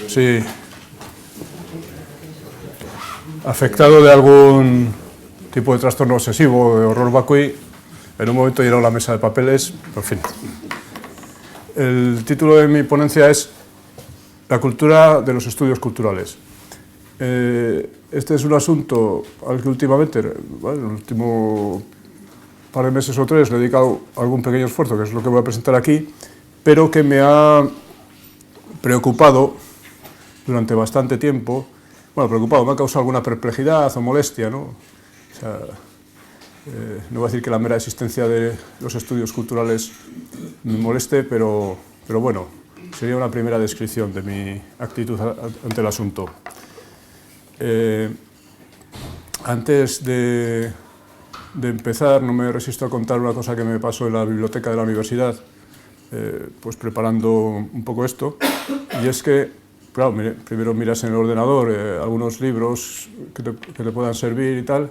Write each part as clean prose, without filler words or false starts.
Sí. Afectado de algún tipo de trastorno obsesivo, de horror vacui, en un momento llenó la mesa de papeles, por fin. El título de mi ponencia es La cultura de los estudios culturales. Este es un asunto al que últimamente, bueno, en el último par de meses o tres, le he dedicado algún pequeño esfuerzo, que es lo que voy a presentar aquí, pero que me ha preocupado durante bastante tiempo. Bueno, preocupado, me ha causado alguna perplejidad o molestia, ¿no? O sea, no voy a decir que la mera existencia de los estudios culturales me moleste, pero bueno, sería una primera descripción de mi actitud ante el asunto. Antes de empezar, no me resisto a contar una cosa que me pasó en la biblioteca de la universidad, pues preparando un poco esto, y es que, claro, primero miras en el ordenador algunos libros que te puedan servir y tal.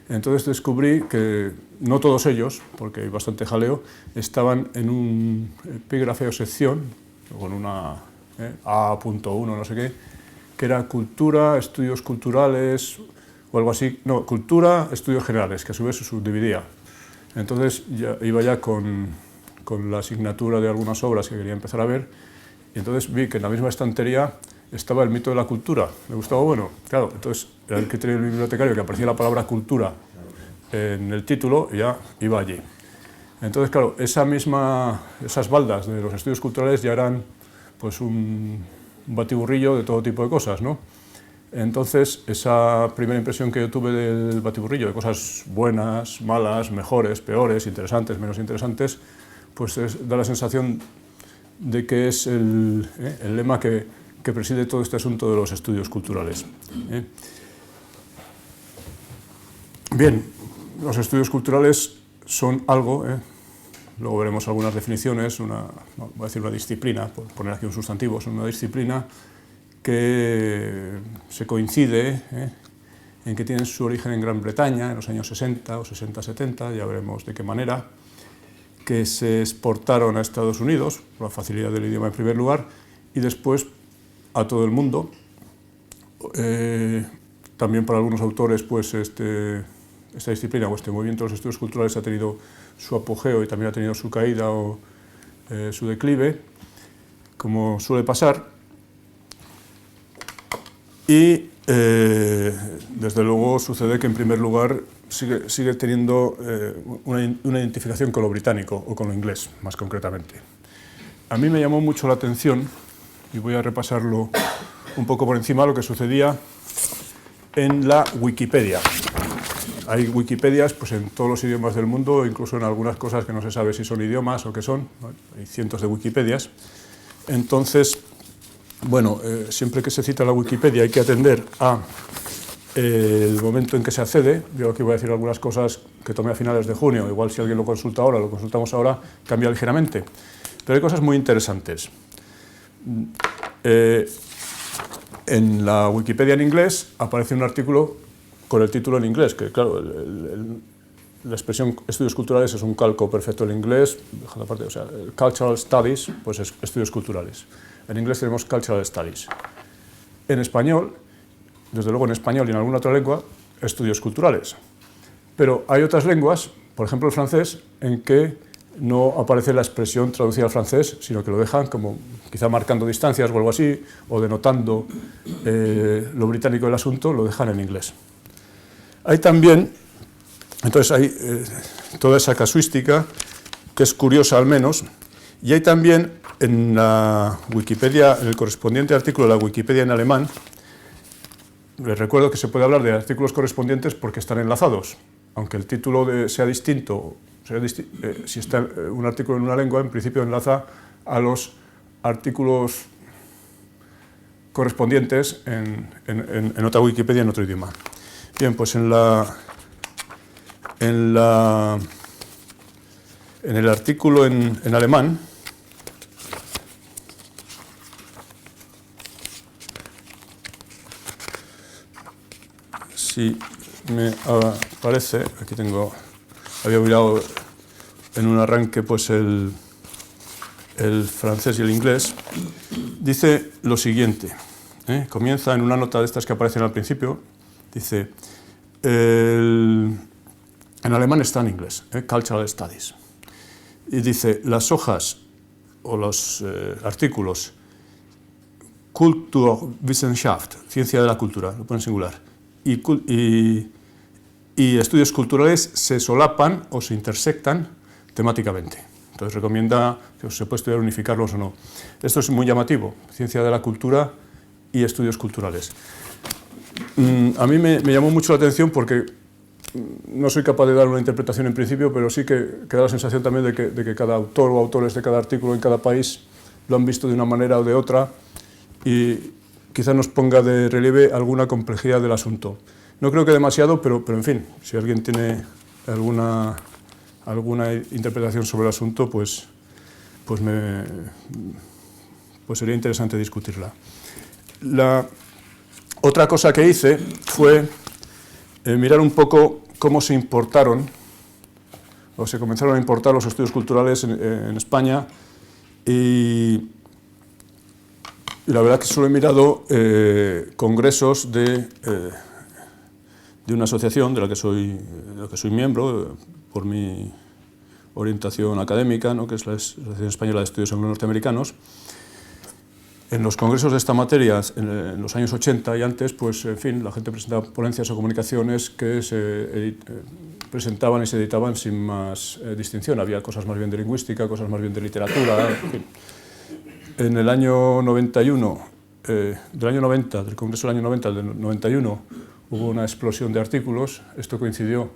Entonces descubrí que no todos ellos, porque hay bastante jaleo, estaban en un epígrafe o sección, con una A.1, no sé qué, que era Cultura, Estudios Culturales, o algo así. No, Cultura, Estudios Generales, que a su vez se subdividía. Entonces iba ya con la asignatura de algunas obras que quería empezar a ver, y entonces vi que en la misma estantería estaba el mito de la cultura. Me gustaba, bueno, claro, entonces era el criterio del bibliotecario que aparecía la palabra cultura en el título y ya iba allí. Entonces, claro, esas baldas de los estudios culturales ya eran pues un batiburrillo de todo tipo de cosas, ¿no? Entonces, esa primera impresión que yo tuve del batiburrillo, de cosas buenas, malas, mejores, peores, interesantes, menos interesantes, pues da la sensación de que es el lema que preside todo este asunto de los estudios culturales. Bien, los estudios culturales son algo, luego veremos algunas definiciones, voy a decir una disciplina, por poner aquí un sustantivo, son una disciplina que se coincide en que tienen su origen en Gran Bretaña en los años 60 o 60-70, ya veremos de qué manera, que se exportaron a Estados Unidos, por la facilidad del idioma en primer lugar, y después a todo el mundo. También para algunos autores, pues esta disciplina o este movimiento de los estudios culturales ha tenido su apogeo y también ha tenido su caída o su declive, como suele pasar. Y desde luego sucede que en primer lugar sigue teniendo una identificación con lo británico o con lo inglés, más concretamente. A mí me llamó mucho la atención, y voy a repasarlo un poco por encima, lo que sucedía en la Wikipedia. Hay Wikipedias pues, en todos los idiomas del mundo, incluso en algunas cosas que no se sabe si son idiomas o qué son. Hay cientos de Wikipedias. Entonces, bueno, siempre que se cita la Wikipedia hay que atender a el momento en que se accede. Yo aquí voy a decir algunas cosas que tomé a finales de junio. Igual si alguien lo consulta ahora, lo consultamos ahora, cambia ligeramente. Pero hay cosas muy interesantes. En la Wikipedia en inglés aparece un artículo con el título en inglés, que claro, la expresión estudios culturales es un calco perfecto del inglés, dejando aparte, o sea, cultural studies, pues es estudios culturales. En inglés tenemos cultural studies. En español, desde luego en español y en alguna otra lengua, estudios culturales. Pero hay otras lenguas, por ejemplo el francés, en que no aparece la expresión traducida al francés, sino que lo dejan como quizá marcando distancias o algo así, o denotando lo británico del asunto, lo dejan en inglés. Hay también, entonces hay toda esa casuística, que es curiosa al menos, y hay también en la Wikipedia, en el correspondiente artículo de la Wikipedia en alemán, les recuerdo que se puede hablar de artículos correspondientes porque están enlazados, aunque el título sea distinto, si está un artículo en una lengua, en principio enlaza a los artículos correspondientes en otra Wikipedia, en otro idioma. Bien, pues en el artículo en alemán, si me aparece, aquí había mirado en un arranque pues el francés y el inglés, dice lo siguiente. comienza en una nota de estas que aparecen al principio, dice, en alemán está en inglés, Cultural Studies, y dice, las hojas o los artículos Kulturwissenschaft, ciencia de la cultura, lo pone en singular, y estudios culturales se solapan o se intersectan temáticamente. Entonces recomienda que se puede estudiar unificarlos o no. Esto es muy llamativo, ciencia de la cultura y estudios culturales. A mí me llamó mucho la atención porque no soy capaz de dar una interpretación en principio, pero sí que da la sensación también de que cada autor o autores de cada artículo en cada país lo han visto de una manera o de otra y quizá nos ponga de relieve alguna complejidad del asunto. No creo que demasiado, pero en fin, si alguien tiene alguna interpretación sobre el asunto, pues sería interesante discutirla. La otra cosa que hice fue mirar un poco cómo se importaron o se comenzaron a importar los estudios culturales en España y la verdad que solo he mirado congresos de una asociación de la que soy miembro por mi orientación académica, ¿no?, que es la Asociación Española de Estudios Anglo-Norteamericanos. En los congresos de esta materia, en los años 80 y antes, pues, en fin, la gente presentaba ponencias o comunicaciones que se presentaban y se editaban sin más distinción. Había cosas más bien de lingüística, cosas más bien de literatura, en fin. En el año 91, del congreso del año 90 al del 91, hubo una explosión de artículos. Esto coincidió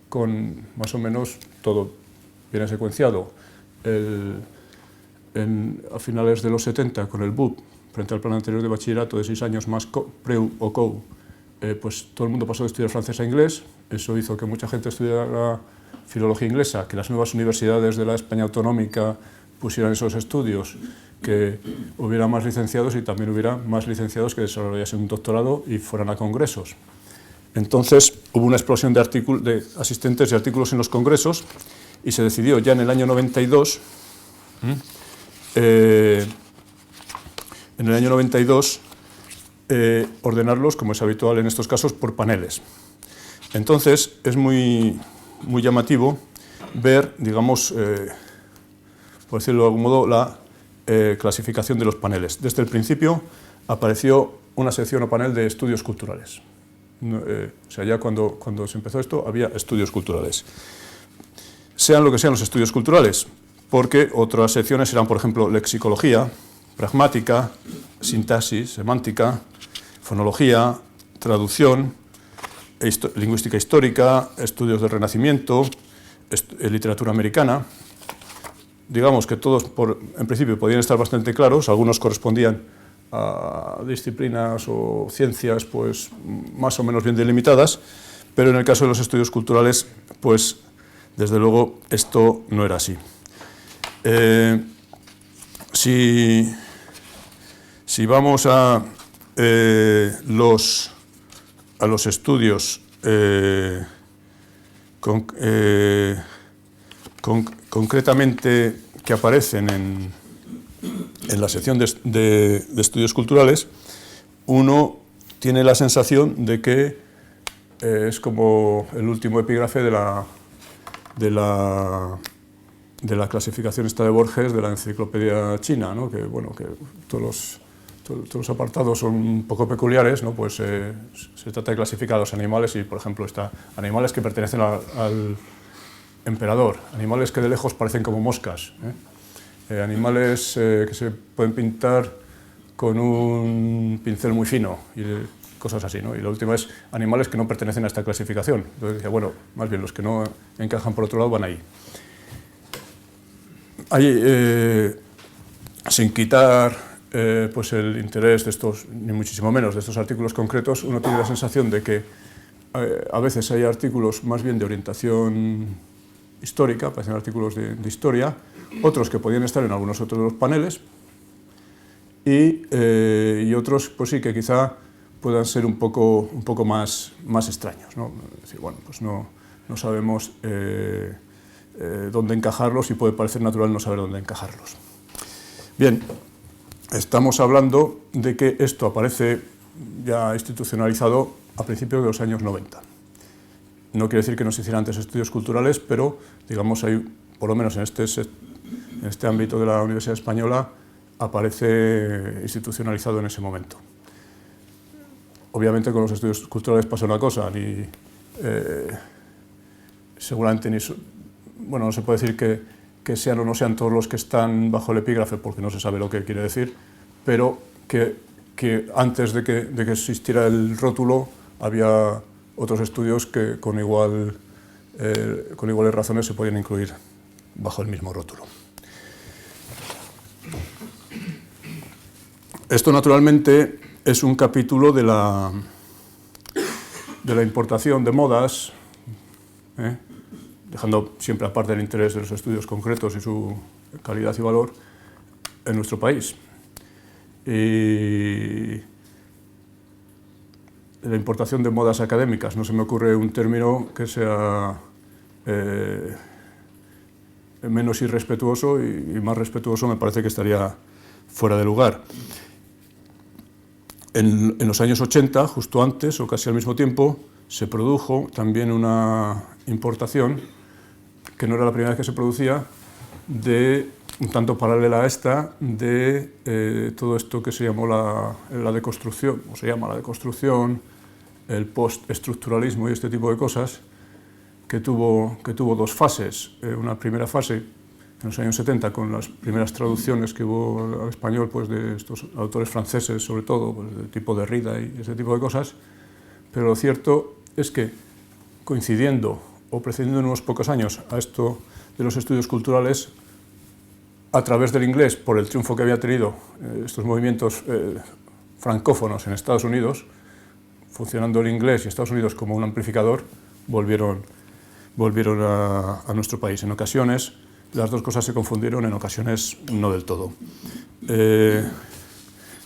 con más o menos todo bien secuenciado. A finales de los 70, con el BUP, frente al plan anterior de bachillerato de 6 años más PREU o COU, pues todo el mundo pasó de estudiar francés a inglés. Eso hizo que mucha gente estudiara filología inglesa, que las nuevas universidades de la España autonómica pusieran esos estudios, que hubiera más licenciados y también hubiera más licenciados que desarrollasen un doctorado y fueran a congresos. Entonces hubo una explosión de asistentes y artículos en los congresos y se decidió ya en el año 92 ordenarlos, como es habitual en estos casos, por paneles. Entonces es muy llamativo ver, digamos, por decirlo de algún modo, la clasificación de los paneles. Desde el principio apareció una sección o panel de estudios culturales. O sea, ya cuando se empezó esto había estudios culturales. Sean lo que sean los estudios culturales, porque otras secciones eran, por ejemplo, lexicología, pragmática, sintaxis, semántica, fonología, traducción, lingüística histórica, estudios del Renacimiento, literatura americana. Digamos que todos, en principio, podían estar bastante claros. Algunos correspondían a disciplinas o ciencias pues, más o menos bien delimitadas, pero en el caso de los estudios culturales, pues, desde luego, esto no era así. Si vamos a los estudios concretamente que aparecen en la sección de estudios culturales, uno tiene la sensación de que es como el último epígrafe de la clasificación esta de Borges de la enciclopedia china, ¿no? Que, bueno, que todos los apartados son un poco peculiares, ¿no? Pues se trata de clasificar a los animales y, por ejemplo, está animales que pertenecen al emperador, animales que de lejos parecen como moscas, animales que se pueden pintar con un pincel muy fino y cosas así, ¿no? Y la última es animales que no pertenecen a esta clasificación. Entonces decía, bueno, más bien los que no encajan por otro lado van ahí. Sin quitar pues el interés de estos, ni muchísimo menos, de estos artículos concretos, uno tiene la sensación de que a veces hay artículos más bien de orientación histórica, parecen artículos de historia, otros que podían estar en algunos otros de los paneles y otros pues sí que quizá puedan ser un poco más extraños, ¿no? Es decir, bueno, pues no sabemos dónde encajarlos y puede parecer natural no saber dónde encajarlos. Bien, estamos hablando de que esto aparece ya institucionalizado a principios de los años 90. No quiere decir que no se hicieran antes estudios culturales, pero, digamos, hay, por lo menos en este ámbito de la Universidad Española, aparece institucionalizado en ese momento. Obviamente con los estudios culturales pasa una cosa, seguramente bueno, no se puede decir que sean o no sean todos los que están bajo el epígrafe, porque no se sabe lo que quiere decir, pero que antes de que existiera el rótulo había otros estudios que con iguales razones se podían incluir bajo el mismo rótulo. Esto naturalmente es un capítulo de la importación de modas, dejando siempre aparte el interés de los estudios concretos y su calidad y valor en nuestro país. Y la importación de modas académicas, no se me ocurre un término que sea menos irrespetuoso y más respetuoso, me parece que estaría fuera de lugar. En los años 80, justo antes o casi al mismo tiempo, se produjo también una importación, que no era la primera vez que se producía, un tanto paralela a esta, de todo esto que se llamó la deconstrucción, o se llama la deconstrucción, el postestructuralismo y este tipo de cosas, que tuvo dos fases. Una primera fase en los años 70, con las primeras traducciones que hubo al español, pues, de estos autores franceses, sobre todo, pues, del tipo de Derrida y ese tipo de cosas, pero lo cierto es que, coincidiendo o precediendo en unos pocos años a esto de los estudios culturales, a través del inglés, por el triunfo que había tenido estos movimientos francófonos en Estados Unidos, funcionando el inglés y Estados Unidos como un amplificador, volvieron a nuestro país. En ocasiones las dos cosas se confundieron, en ocasiones no del todo. Es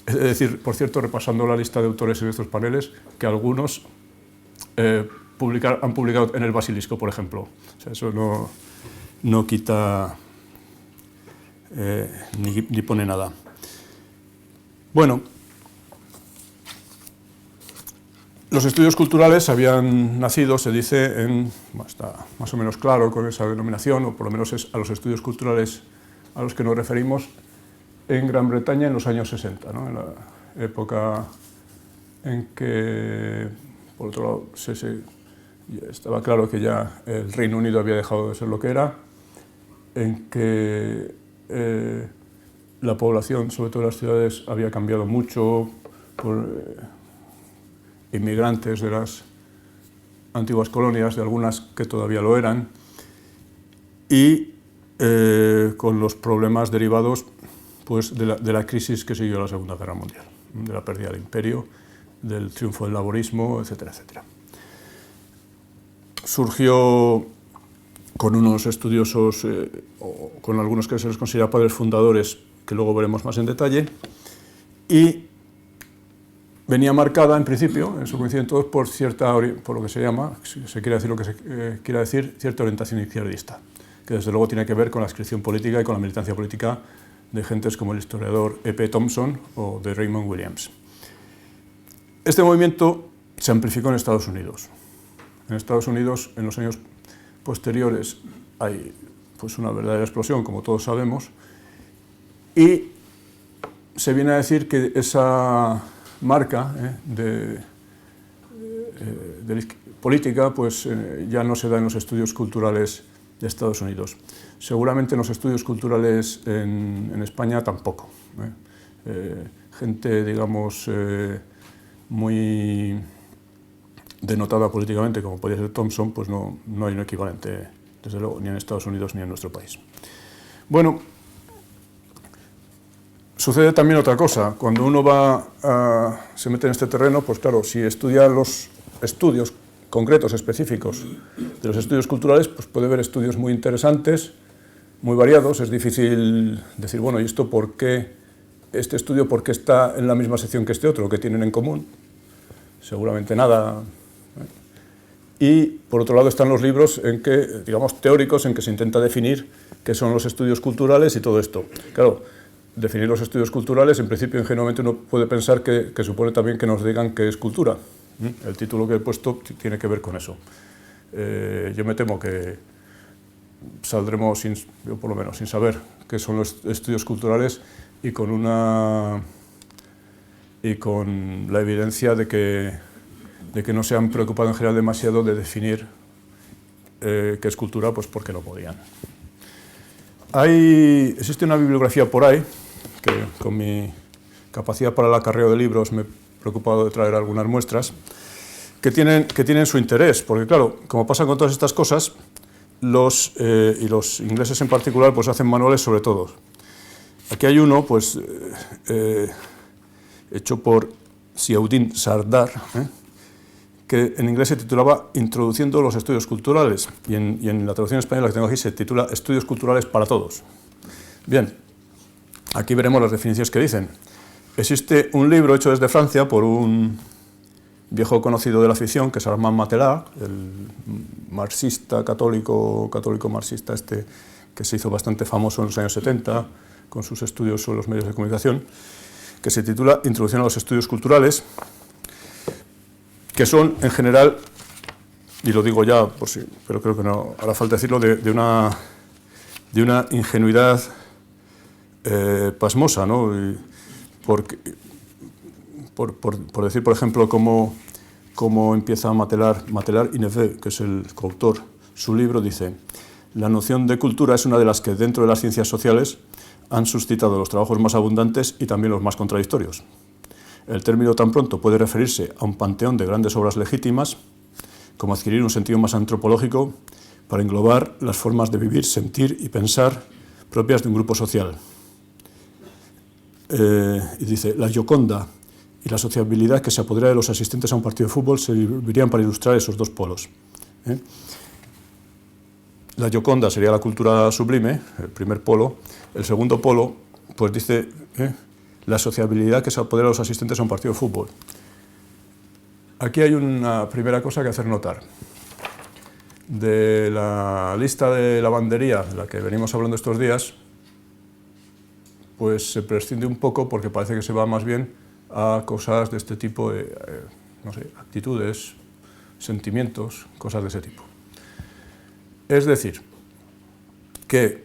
decir, por cierto, repasando la lista de autores en estos paneles, que algunos han publicado en el Basilisco, por ejemplo. O sea, eso no quita ni pone nada. Bueno, los estudios culturales habían nacido, se dice, está más o menos claro con esa denominación, o por lo menos es a los estudios culturales a los que nos referimos, en Gran Bretaña en los años 60, ¿no? En la época en que, por otro lado, estaba claro que ya el Reino Unido había dejado de ser lo que era, en que la población, sobre todo en las ciudades, había cambiado mucho por inmigrantes de las antiguas colonias, de algunas que todavía lo eran, y con los problemas derivados, pues, de la crisis que siguió la Segunda Guerra Mundial, de la pérdida del imperio, del triunfo del laborismo, etcétera, etcétera. Surgió con unos estudiosos, o con algunos que se les considera padres fundadores, que luego veremos más en detalle, y venía marcada, en principio, eso coinciden todos, por lo que se llama, se quiere decir lo que se quiera decir, cierta orientación izquierdista, que desde luego tiene que ver con la adscripción política y con la militancia política de gentes como el historiador E.P. Thompson o de Raymond Williams. Este movimiento se amplificó en Estados Unidos. En Estados Unidos, en los años posteriores, hay, pues, una verdadera explosión, como todos sabemos, y se viene a decir que esa marca política, pues, ya no se da en los estudios culturales de Estados Unidos. Seguramente en los estudios culturales en España tampoco. Gente, digamos, muy denotada políticamente, como podría ser Thompson, pues no hay un equivalente, desde luego, ni en Estados Unidos ni en nuestro país. Bueno, sucede también otra cosa. Cuando uno se mete en este terreno, pues claro, si estudia los estudios concretos, específicos de los estudios culturales, pues puede haber estudios muy interesantes, muy variados. Es difícil decir, bueno, ¿y esto por qué? Este estudio, ¿por qué está en la misma sección que este otro? ¿Qué tienen en común? Seguramente nada. Y, por otro lado, están los libros digamos, teóricos, en que se intenta definir qué son los estudios culturales y todo esto. Claro, definir los estudios culturales, en principio ingenuamente uno puede pensar que supone también que nos digan qué es cultura. El título que he puesto tiene que ver con eso. Yo me temo que saldremos, yo por lo menos, sin saber qué son los estudios culturales y con la evidencia de que no se han preocupado en general demasiado de definir qué es cultura, pues porque no podían. Existe una bibliografía por ahí, que con mi capacidad para el acarreo de libros me he preocupado de traer algunas muestras, que tienen su interés, porque claro, como pasa con todas estas cosas, y los ingleses en particular pues hacen manuales sobre todo. Aquí hay uno pues, hecho por Ziauddin Sardar, que en inglés se titulaba Introduciendo los estudios culturales, y en la traducción española que tengo aquí se titula Estudios culturales para todos. Bien, aquí veremos las definiciones que dicen. Existe un libro hecho desde Francia por un viejo conocido de la ficción, que es Armand Matelas, el marxista, católico marxista que se hizo bastante famoso en los años 70, con sus estudios sobre los medios de comunicación, que se titula Introducción a los estudios culturales, que son, en general, y lo digo ya, por si, pero creo que no hará falta decirlo, de una ingenuidad pasmosa, ¿no? Por decir, por ejemplo, cómo empieza Matelas y Neveu, que es el coautor, su libro, dice: la noción de cultura es una de las que dentro de las ciencias sociales han suscitado los trabajos más abundantes y también los más contradictorios. El término tan pronto puede referirse a un panteón de grandes obras legítimas, como adquirir un sentido más antropológico para englobar las formas de vivir, sentir y pensar propias de un grupo social. Y dice, la Gioconda y la sociabilidad que se apodera de los asistentes a un partido de fútbol servirían para ilustrar esos dos polos. La Gioconda sería la cultura sublime, el primer polo. El segundo polo, pues dice, la sociabilidad que se apodera de los asistentes a un partido de fútbol. Aquí hay una primera cosa que hacer notar. De la lista de lavandería de la que venimos hablando estos días, pues se prescinde un poco porque parece que se va más bien a cosas de este tipo, no sé, actitudes, sentimientos, cosas de ese tipo. Es decir, que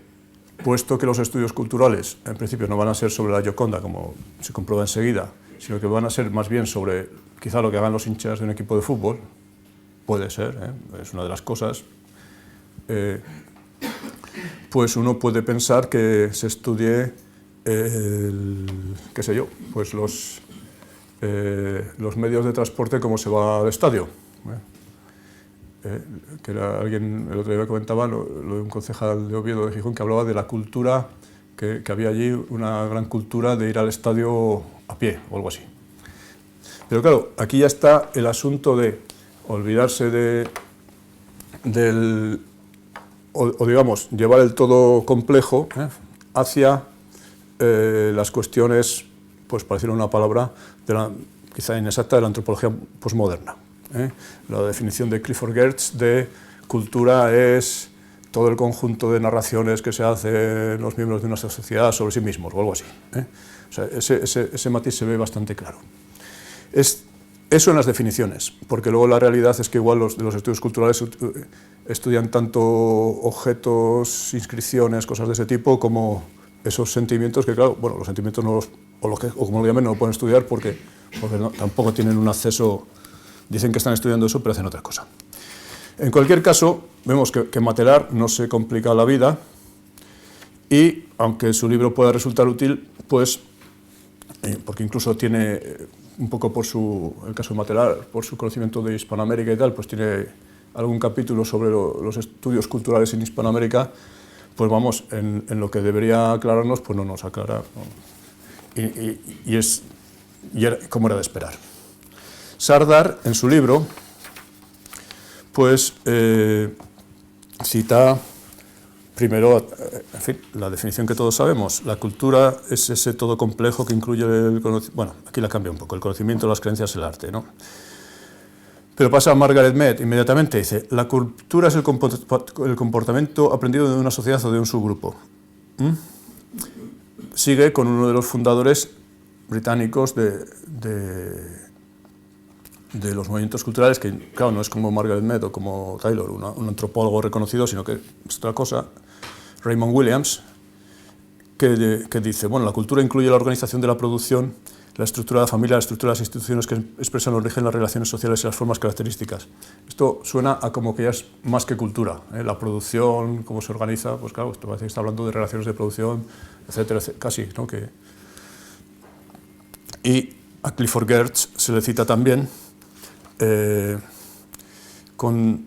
puesto que los estudios culturales en principio no van a ser sobre la Gioconda, como se comprueba enseguida, sino que van a ser más bien sobre quizá lo que hagan los hinchas de un equipo de fútbol, puede ser, es una de las cosas, pues uno puede pensar que se estudie, qué sé yo, pues los medios de transporte, cómo se va al estadio. Que alguien el otro día comentaba lo de un concejal de Oviedo de Gijón que hablaba de la cultura, que había allí una gran cultura de ir al estadio a pie o algo así. Pero claro, aquí ya está el asunto de olvidarse o digamos, llevar el todo complejo hacia las cuestiones, pues para decir una palabra, quizá inexacta, de la antropología posmoderna. La definición de Clifford Geertz de cultura es todo el conjunto de narraciones que se hacen los miembros de una sociedad sobre sí mismos, o algo así. O sea, ese matiz se ve bastante claro. Eso en las definiciones, porque luego la realidad es que igual los estudios culturales estudian tanto objetos, inscripciones, cosas de ese tipo, como esos sentimientos que, claro, bueno, los sentimientos no o como lo llamen, no lo pueden estudiar porque tampoco tienen un acceso. Dicen que están estudiando eso, pero hacen otra cosa. En cualquier caso, vemos que Matelas no se complica la vida y, aunque su libro pueda resultar útil, pues, porque incluso tiene, un poco el caso de Matelas, por su conocimiento de Hispanoamérica y tal, pues tiene algún capítulo sobre los estudios culturales en Hispanoamérica, pues vamos, en lo que debería aclararnos, pues no nos aclara, ¿no? Y era como era de esperar. Sardar, en su libro, pues cita primero, en fin, la definición que todos sabemos. La cultura es ese todo complejo que incluye el conocimiento. Bueno, aquí la cambia un poco, el conocimiento, las creencias, el arte, ¿no? Pero pasa a Margaret Mead inmediatamente, dice, la cultura es el comportamiento aprendido de una sociedad o de un subgrupo. sigue con uno de los fundadores británicos de los movimientos culturales, que claro, no es como Margaret Mead o como Taylor, un antropólogo reconocido, sino que es otra cosa, Raymond Williams, que dice, bueno, la cultura incluye la organización de la producción, la estructura de la familia, la estructura de las instituciones que expresan el origen, las relaciones sociales y las formas características. Esto suena a como que ya es más que cultura, ¿eh? La producción, cómo se organiza, pues claro, esto parece que está hablando de relaciones de producción, etcétera, etcétera, casi, ¿no? Y a Clifford Geertz se le cita también con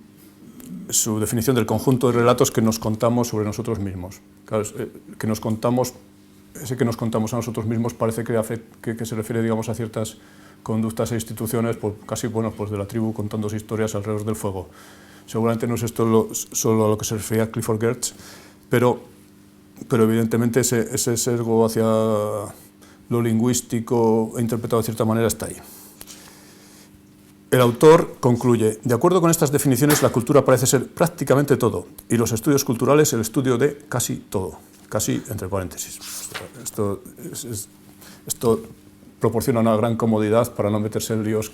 su definición del conjunto de relatos que nos contamos sobre nosotros mismos. Claro, que nos contamos, ese que nos contamos a nosotros mismos parece que se refiere, digamos, a ciertas conductas e instituciones, pues, casi, bueno, pues de la tribu contándose historias alrededor del fuego. Seguramente no es esto solo a lo que se refería Clifford Geertz, pero evidentemente ese sesgo hacia lo lingüístico e interpretado de cierta manera está ahí. El autor concluye, de acuerdo con estas definiciones, la cultura parece ser prácticamente todo, y los estudios culturales el estudio de casi todo, casi entre paréntesis. Esto proporciona una gran comodidad para no meterse en líos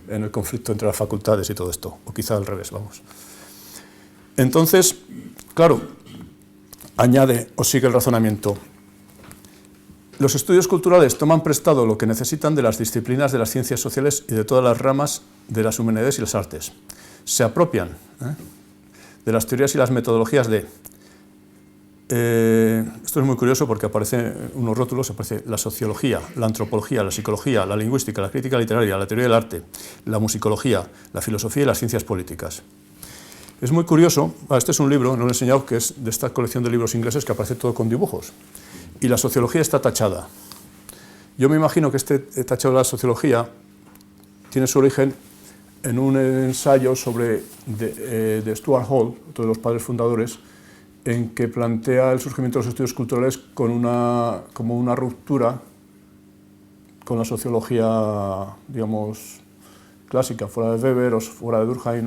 en el conflicto entre las facultades y todo esto, o quizá al revés, vamos. Entonces, claro, añade o sigue el razonamiento. Los estudios culturales toman prestado lo que necesitan de las disciplinas de las ciencias sociales y de todas las ramas de las humanidades y las artes. Se apropian de las teorías y las metodologías de... esto es muy curioso porque aparecen unos rótulos, aparece la sociología, la antropología, la psicología, la lingüística, la crítica literaria, la teoría del arte, la musicología, la filosofía y las ciencias políticas. Es muy curioso, este es un libro, no lo he enseñado, que es de esta colección de libros ingleses que aparece todo con dibujos. Y la sociología está tachada. Yo me imagino que este tachado de la sociología tiene su origen en un ensayo de Stuart Hall, otro de los padres fundadores, en que plantea el surgimiento de los estudios culturales como una ruptura con la sociología, digamos, clásica, fuera de Weber o fuera de Durkheim,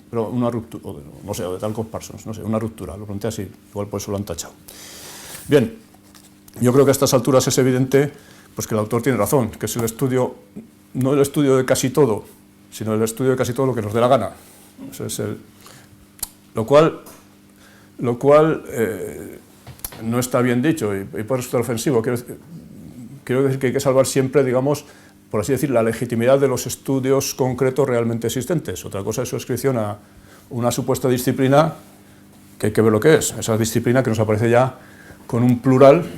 pero una ruptura, no sé, o de Talcott Parsons, no sé, una ruptura, lo plantea así, igual por eso lo han tachado. Bien. Yo creo que a estas alturas es evidente pues, que el autor tiene razón, que es el estudio, no el estudio de casi todo, sino el estudio de casi todo lo que nos dé la gana. Eso es lo cual no está bien dicho y puede resultar ofensivo. Quiero decir que hay que salvar siempre, digamos, por así decir, la legitimidad de los estudios concretos realmente existentes. Otra cosa es su inscripción a una supuesta disciplina que hay que ver lo que es. Esa disciplina que nos aparece ya con un plural,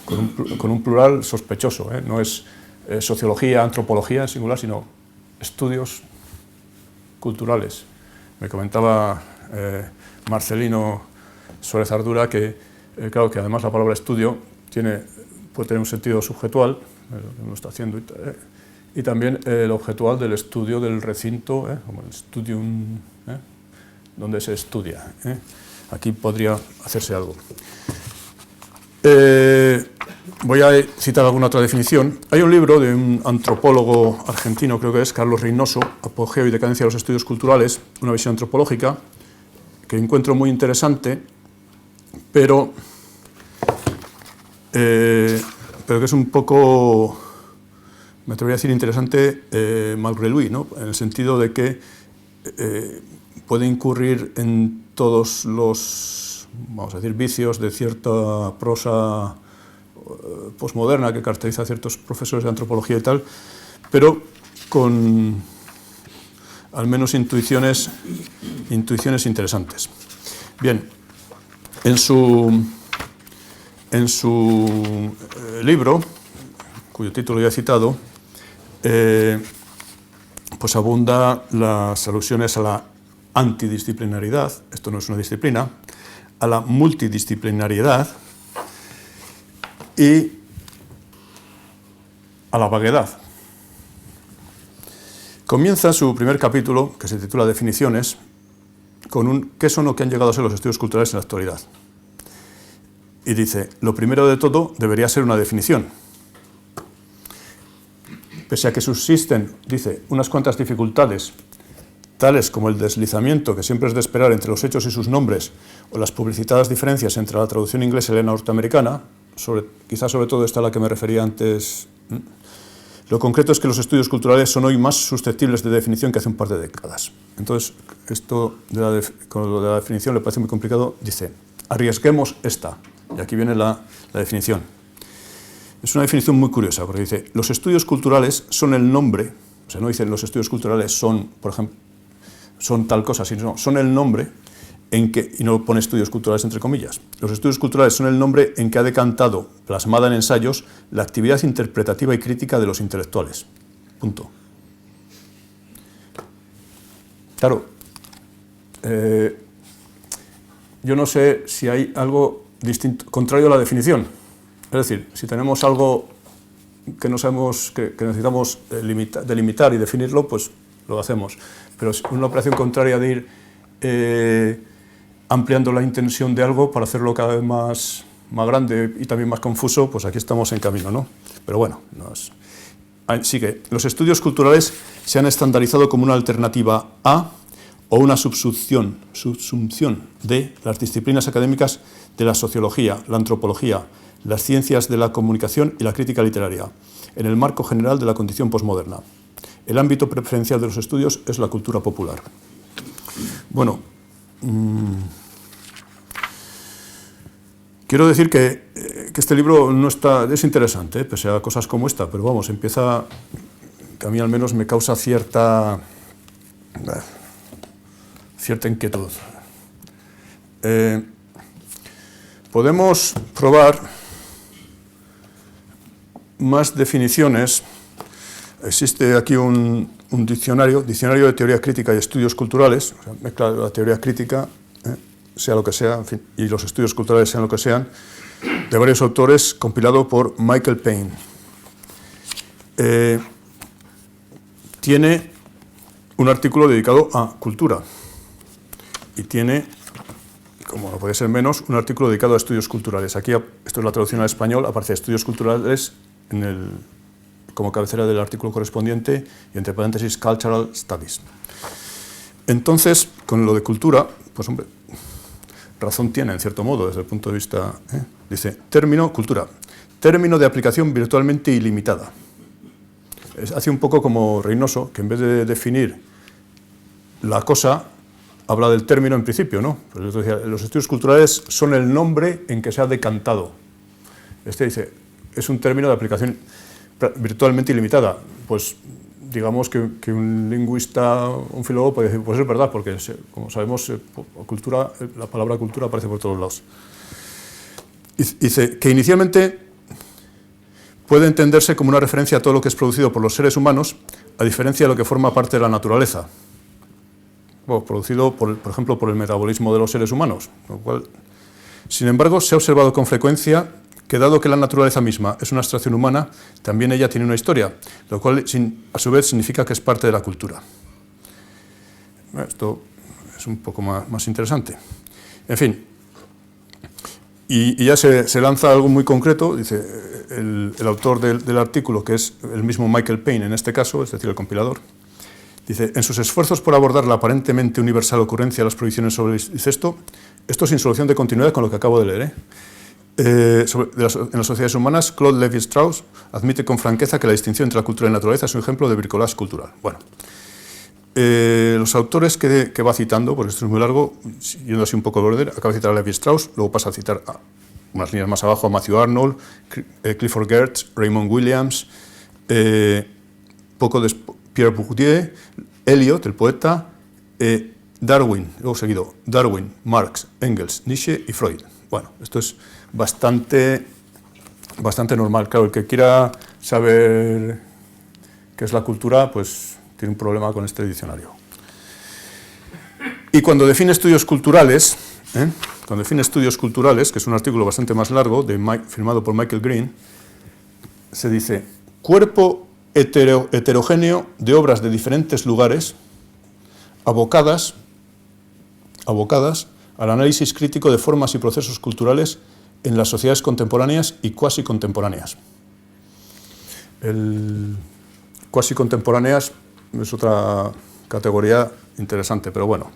con un plural sospechoso. No es sociología, antropología en singular, sino estudios culturales. Me comentaba Marcelino Suárez Ardura que, claro, que además la palabra estudio puede tener un sentido subjetual, lo que uno está haciendo, y también el objetual del estudio del recinto, como el studium, donde se estudia. Aquí podría hacerse algo. Voy a citar alguna otra definición. Hay un libro de un antropólogo argentino, creo que es Carlos Reynoso, Apogeo y decadencia de los estudios culturales, una visión antropológica, que encuentro muy interesante, pero que es un poco, me atrevería a decir, interesante malgré lui, ¿no? En el sentido de que puede incurrir en todos los, vamos a decir, vicios de cierta prosa posmoderna que caracteriza a ciertos profesores de antropología y tal, pero con al menos intuiciones interesantes. Bien, en su libro, cuyo título ya he citado, pues abunda las alusiones a la antidisciplinaridad, esto no es una disciplina, a la multidisciplinariedad y a la vaguedad. Comienza su primer capítulo, que se titula Definiciones, con un ¿qué son o qué han llegado a ser los estudios culturales en la actualidad? Y dice, lo primero de todo debería ser una definición. Pese a que subsisten, dice, unas cuantas dificultades, tales como el deslizamiento que siempre es de esperar entre los hechos y sus nombres, o las publicitadas diferencias entre la traducción inglesa y la norteamericana, quizás sobre todo esta a la que me refería antes. Lo concreto es que los estudios culturales son hoy más susceptibles de definición que hace un par de décadas. Entonces, esto con lo de la definición le parece muy complicado. Dice, arriesguemos esta. Y aquí viene la definición. Es una definición muy curiosa, porque dice, los estudios culturales son el nombre, o sea, no dicen los estudios culturales son, por ejemplo, son tal cosa, sino son el nombre en que, y no pone estudios culturales entre comillas, los estudios culturales son el nombre en que ha decantado, plasmada en ensayos, la actividad interpretativa y crítica de los intelectuales. Punto. Claro, yo no sé si hay algo distinto, contrario a la definición. Es decir, si tenemos algo que no sabemos, que necesitamos delimitar y definirlo, pues lo hacemos. Pero es una operación contraria de ir ampliando la intención de algo para hacerlo cada vez más grande y también más confuso, pues aquí estamos en camino, ¿no? Pero bueno, sigue. Los estudios culturales se han estandarizado como una alternativa a o una subsunción de las disciplinas académicas de la sociología, la antropología, las ciencias de la comunicación y la crítica literaria, en el marco general de la condición posmoderna. El ámbito preferencial de los estudios es la cultura popular. Bueno, quiero decir que este libro es interesante, pese a cosas como esta, pero vamos, empieza, que a mí al menos me causa cierta inquietud. Podemos probar más definiciones. Existe aquí un diccionario de teoría crítica y estudios culturales, o sea, mezcla la teoría crítica, sea lo que sea, en fin, y los estudios culturales sean lo que sean, de varios autores, compilado por Michael Payne. Tiene un artículo dedicado a cultura y tiene, como no puede ser menos, un artículo dedicado a estudios culturales. Aquí, esto es la traducción al español, aparece estudios culturales como cabecera del artículo correspondiente y entre paréntesis Cultural Studies. Entonces, con lo de cultura, pues hombre, razón tiene en cierto modo desde el punto de vista, dice, cultura, término de aplicación virtualmente ilimitada. Hace un poco como Reynoso, que en vez de definir la cosa, habla del término en principio, ¿no? Pues decía, los estudios culturales son el nombre en que se ha decantado. Este dice, es un término de aplicación virtualmente ilimitada. Pues digamos que un lingüista, un filólogo puede decir, pues es verdad, porque como sabemos, la palabra cultura aparece por todos lados. Dice que inicialmente puede entenderse como una referencia a todo lo que es producido por los seres humanos, a diferencia de lo que forma parte de la naturaleza. Bueno, producido, por ejemplo, por el metabolismo de los seres humanos. Lo cual, sin embargo, se ha observado con frecuencia que dado que la naturaleza misma es una abstracción humana, también ella tiene una historia, lo cual a su vez significa que es parte de la cultura. Esto es un poco más interesante. En fin, y ya se lanza algo muy concreto, dice el autor del artículo, que es el mismo Michael Payne en este caso, es decir, el compilador, dice, en sus esfuerzos por abordar la aparentemente universal ocurrencia de las prohibiciones sobre el incesto, esto sin solución de continuidad con lo que acabo de leer, en las sociedades humanas, Claude Lévi-Strauss admite con franqueza que la distinción entre la cultura y la naturaleza es un ejemplo de bricolage cultural. Bueno, los autores que va citando, porque esto es muy largo, yendo así un poco de orden, acaba de citar a Lévi-Strauss, luego pasa a citar unas líneas más abajo a Matthew Arnold, Clifford Geertz, Raymond Williams, poco después Pierre Bourdieu, Eliot, el poeta, Darwin, luego seguido, Darwin, Marx, Engels, Nietzsche y Freud. Bueno, esto es bastante normal. Claro, el que quiera saber qué es la cultura, pues tiene un problema con este diccionario. Y cuando define estudios culturales, que es un artículo bastante más largo, firmado por Michael Green, se dice, cuerpo heterogéneo de obras de diferentes lugares, abocadas al análisis crítico de formas y procesos culturales en las sociedades contemporáneas y cuasi contemporáneas. El cuasi contemporáneas es otra categoría interesante, pero bueno.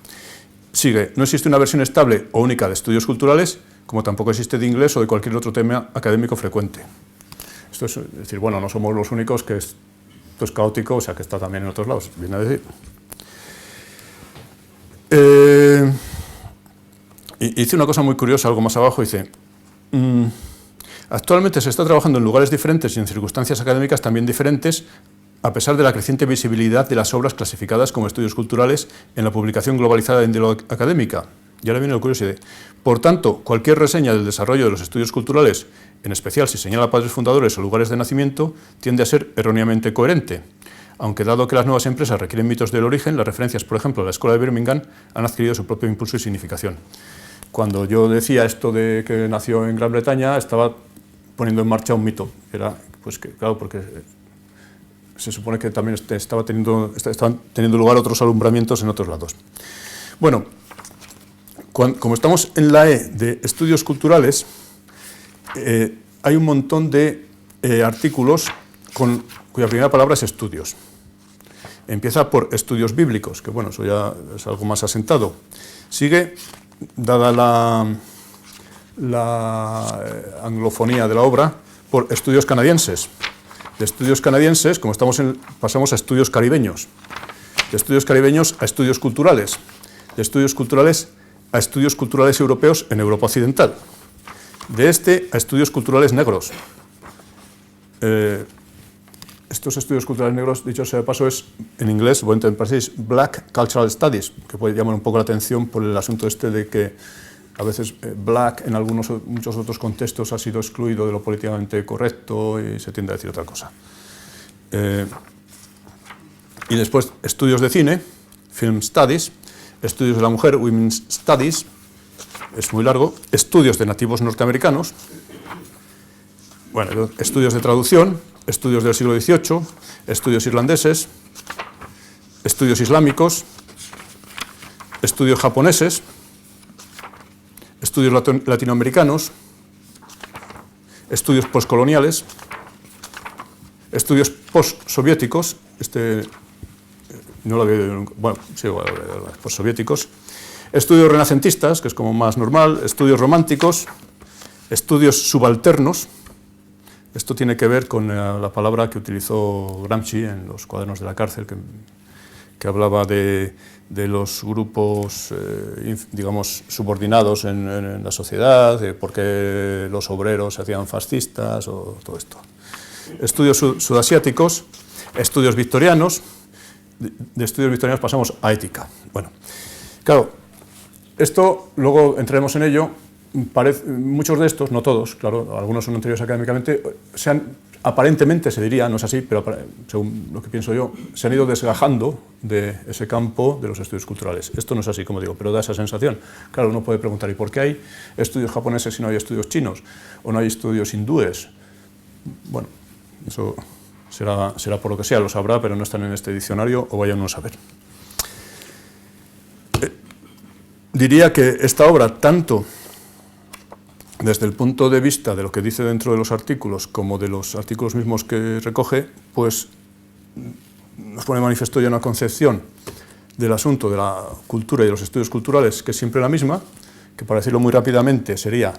Sigue, no existe una versión estable o única de estudios culturales, como tampoco existe de inglés o de cualquier otro tema académico frecuente. Esto es decir, bueno, no somos los únicos, que esto es caótico, o sea que está también en otros lados, viene a decir. Hice una cosa muy curiosa, algo más abajo, dice... Actualmente se está trabajando en lugares diferentes y en circunstancias académicas también diferentes, a pesar de la creciente visibilidad de las obras clasificadas como estudios culturales en la publicación globalizada de índole académica. Y ahora viene lo curioso. Por tanto, cualquier reseña del desarrollo de los estudios culturales, en especial si señala padres fundadores o lugares de nacimiento, tiende a ser erróneamente coherente. Aunque dado que las nuevas empresas requieren mitos del origen, las referencias, por ejemplo, a la Escuela de Birmingham, han adquirido su propio impulso y significación. Cuando yo decía esto de que nació en Gran Bretaña, estaba poniendo en marcha un mito. Era, pues que, claro, porque se supone que también estaban teniendo lugar otros alumbramientos en otros lados. Bueno, como estamos en la E de estudios culturales, hay un montón de artículos cuya primera palabra es estudios. Empieza por estudios bíblicos, que bueno, eso ya es algo más asentado. Sigue, dada la anglofonía de la obra, por estudios canadienses. De estudios canadienses, como pasamos a estudios caribeños. De estudios caribeños a estudios culturales. De estudios culturales a estudios culturales europeos en Europa Occidental. De este a estudios culturales negros. Estos estudios culturales negros, dicho sea de paso, es en inglés, voy a entender, Black Cultural Studies, que puede llamar un poco la atención por el asunto este de que a veces black en muchos otros contextos ha sido excluido de lo políticamente correcto y se tiende a decir otra cosa. Y después estudios de cine, Film Studies, estudios de la mujer, Women's Studies, es muy largo, estudios de nativos norteamericanos, bueno, estudios de traducción, estudios del siglo XVIII, estudios irlandeses, estudios islámicos, estudios japoneses, estudios latinoamericanos, estudios postcoloniales, estudios postsoviéticos, no lo había oído nunca, bueno, sí, postsoviéticos, estudios renacentistas, que es como más normal, estudios románticos, estudios subalternos. Esto tiene que ver con la palabra que utilizó Gramsci en los cuadernos de la cárcel, que hablaba de los grupos, digamos, subordinados en la sociedad, de por qué los obreros se hacían fascistas o todo esto. Estudios sudasiáticos, estudios victorianos, de estudios victorianos pasamos a ética. Bueno, claro, esto, luego entraremos en ello. Muchos de estos, no todos, claro, algunos son anteriores académicamente, aparentemente se diría, no es así, pero según lo que pienso yo, se han ido desgajando de ese campo de los estudios culturales. Esto no es así, como digo, pero da esa sensación. Claro, uno puede preguntar, ¿y por qué hay estudios japoneses si no hay estudios chinos? ¿O no hay estudios hindúes? Bueno, eso será por lo que sea, lo sabrá, pero no están en este diccionario, o vayan a saber. Diría que esta obra, tanto desde el punto de vista de lo que dice dentro de los artículos, como de los artículos mismos que recoge, pues nos pone de manifiesto ya una concepción del asunto de la cultura y de los estudios culturales que es siempre la misma, que para decirlo muy rápidamente sería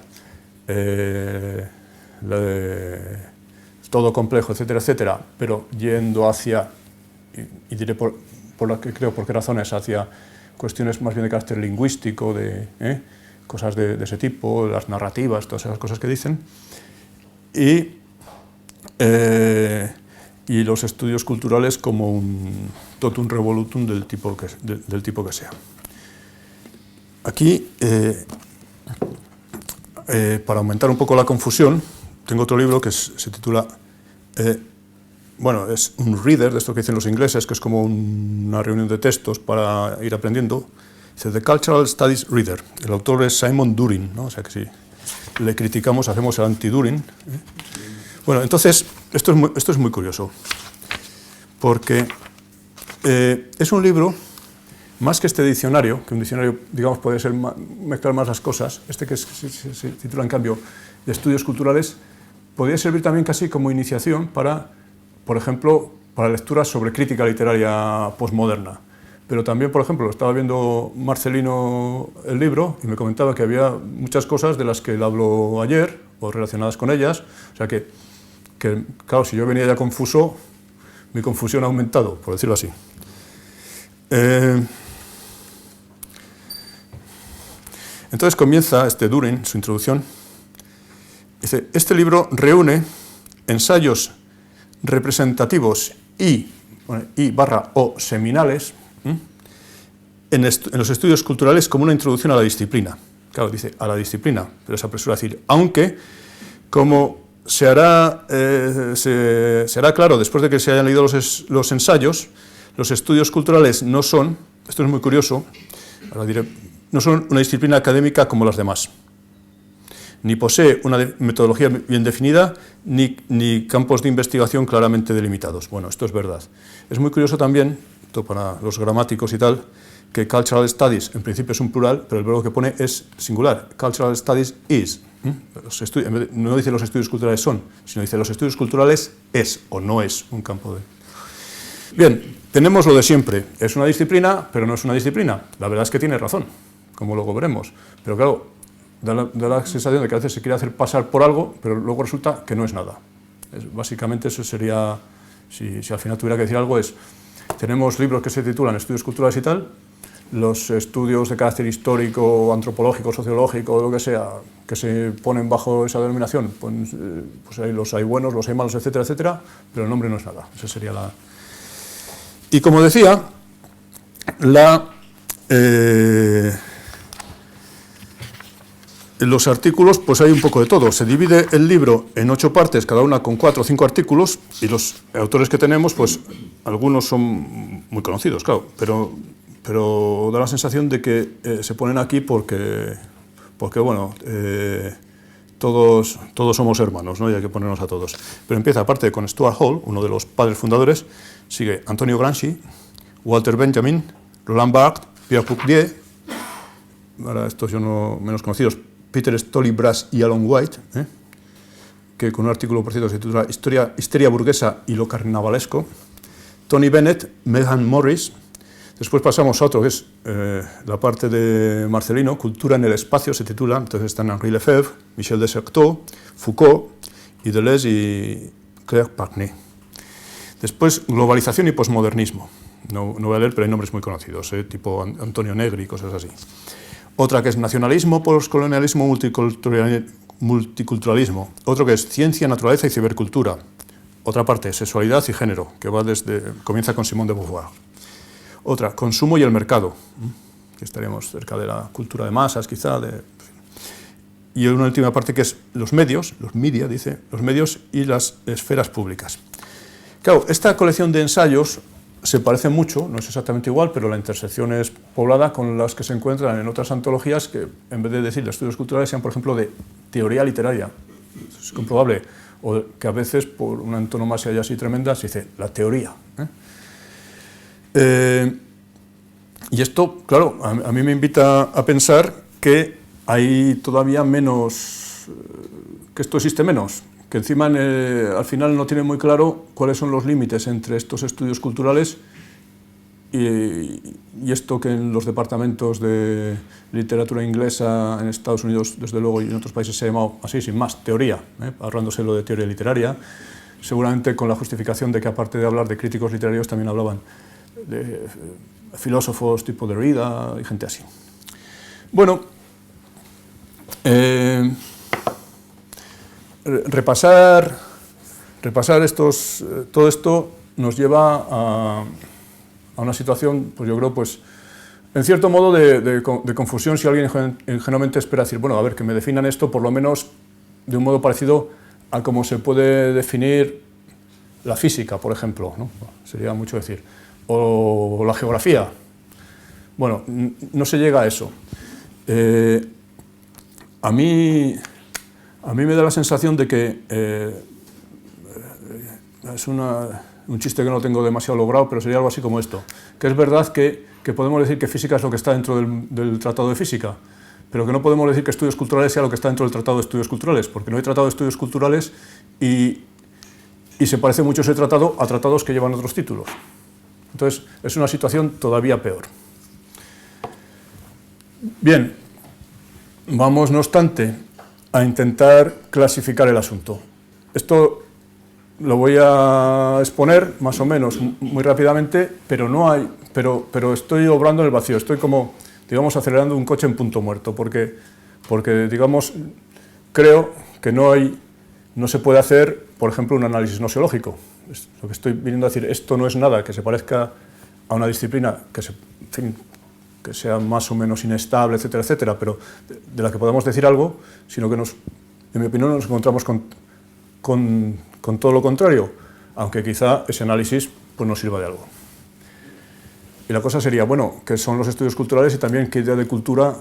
todo complejo, etcétera, etcétera, pero yendo hacia, y diré por qué razones, hacia cuestiones más bien de carácter lingüístico, cosas de ese tipo, las narrativas, todas esas cosas que dicen, y los estudios culturales como un totum revolutum del tipo que sea. Aquí, para aumentar un poco la confusión, tengo otro libro que se titula, bueno, es un reader, de esto que dicen los ingleses, que es como una reunión de textos para ir aprendiendo. Dice The Cultural Studies Reader. El autor es Simon Durin, ¿no? O sea que si le criticamos, hacemos el anti-Durin. Bueno, entonces, esto es muy curioso, porque es un libro, más que este diccionario, que un diccionario, digamos, puede ser mezclar más las cosas, que se titula, en cambio, de estudios culturales, podría servir también casi como iniciación para, por ejemplo, para lecturas sobre crítica literaria postmoderna. pero también, por ejemplo, estaba viendo Marcelino el libro y me comentaba que había muchas cosas de las que él habló ayer, o relacionadas con ellas, o sea que claro, si yo venía ya confuso, mi confusión ha aumentado, por decirlo así. Entonces comienza Düring, su introducción, dice, este libro reúne ensayos representativos o seminales en los estudios culturales como una introducción a la disciplina. Claro, dice a la disciplina, pero se apresura a decir, aunque, como se hará claro después de que se hayan leído los ensayos, los estudios culturales no son, esto es muy curioso, ahora diré, no son una disciplina académica como las demás. Ni posee una metodología bien definida, ni campos de investigación claramente delimitados. Bueno, esto es verdad. Es muy curioso también, esto para los gramáticos y tal, que cultural studies en principio es un plural, pero el verbo que pone es singular. Cultural studies is. No dice los estudios culturales son, sino dice los estudios culturales es o no es un campo de... Bien, tenemos lo de siempre. Es una disciplina, pero no es una disciplina. La verdad es que tiene razón, como luego veremos. Pero claro, da la sensación de que a veces se quiere hacer pasar por algo, pero luego resulta que no es nada. Básicamente eso sería, si al final tuviera que decir algo, tenemos libros que se titulan Estudios culturales y tal, los estudios de carácter histórico, antropológico, sociológico, lo que sea, que se ponen bajo esa denominación, pues los hay buenos, los hay malos, etcétera, etcétera, pero el nombre no es nada. Esa sería la... Y como decía, en los artículos pues hay un poco de todo. Se divide el libro en 8 partes, cada una con 4 o 5 artículos, y los autores que tenemos, pues algunos son muy conocidos, claro, pero da la sensación de que se ponen aquí porque bueno, todos somos hermanos, ¿no? Y hay que ponernos a todos. Pero empieza, aparte, con Stuart Hall, uno de los padres fundadores, sigue Antonio Gramsci, Walter Benjamin, Roland Barthes, Pierre Bourdieu, ahora estos yo no menos conocidos, Peter Stolly-Brass y Alan White, que con un artículo, por cierto, se titula Histeria burguesa y lo carnavalesco, Tony Bennett, Megan Morris. Después pasamos a otro, que es la parte de Marcelino, Cultura en el espacio, se titula. Entonces están Henri Lefebvre, Michel de Certeau, Foucault, y Deleuze y Claire Parkney. Después, globalización y posmodernismo. No voy a leer, pero hay nombres muy conocidos, tipo Antonio Negri y cosas así. Otra que es nacionalismo, postcolonialismo, multiculturalismo. Otro que es ciencia, naturaleza y cibercultura. Otra parte, sexualidad y género, que comienza con Simone de Beauvoir. Otra, consumo y el mercado, que estaríamos cerca de la cultura de masas, quizá. Y una última parte que es los medios, los media, dice, los medios y las esferas públicas. Claro, esta colección de ensayos se parece mucho, no es exactamente igual, pero la intersección es poblada con las que se encuentran en otras antologías que, en vez de decir de estudios culturales, sean, por ejemplo, de teoría literaria. Es comprobable, o que a veces, por una antonomasia ya así tremenda, se dice la teoría. Y esto, claro, a mí me invita a pensar que hay todavía menos, que esto existe menos, que encima al final no tiene muy claro cuáles son los límites entre estos estudios culturales y esto que en los departamentos de literatura inglesa en Estados Unidos, desde luego, y en otros países se ha llamado así, sin más, teoría, ahorrándose lo de teoría literaria, seguramente con la justificación de que aparte de hablar de críticos literarios también hablaban de filósofos tipo Derrida y gente así. Bueno, repasar todo esto nos lleva a una situación, pues yo creo, pues en cierto modo de confusión si alguien ingenuamente espera decir, bueno, a ver, que me definan esto por lo menos de un modo parecido a cómo se puede definir la física, por ejemplo, ¿no? Sería mucho decir. O la geografía. Bueno, no se llega a eso. A mí me da la sensación de que es un chiste que no tengo demasiado logrado, pero sería algo así como esto, que es verdad que podemos decir que física es lo que está dentro del Tratado de Física, pero que no podemos decir que estudios culturales sea lo que está dentro del Tratado de Estudios Culturales, porque no hay Tratado de Estudios Culturales y se parece mucho ese tratado a tratados que llevan otros títulos. Entonces, es una situación todavía peor. Bien, vamos, no obstante, a intentar clasificar el asunto. Esto lo voy a exponer más o menos muy rápidamente, pero estoy obrando en el vacío, estoy como, digamos, acelerando un coche en punto muerto, porque digamos, creo que no se puede hacer, por ejemplo, un análisis nosiológico. Lo que estoy viniendo a decir, esto no es nada que se parezca a una disciplina que sea más o menos inestable, etcétera, etcétera, pero de la que podamos decir algo, sino que en mi opinión, nos encontramos con todo lo contrario, aunque quizá ese análisis pues, nos sirva de algo. Y la cosa sería, bueno, ¿qué son los estudios culturales y también qué idea de cultura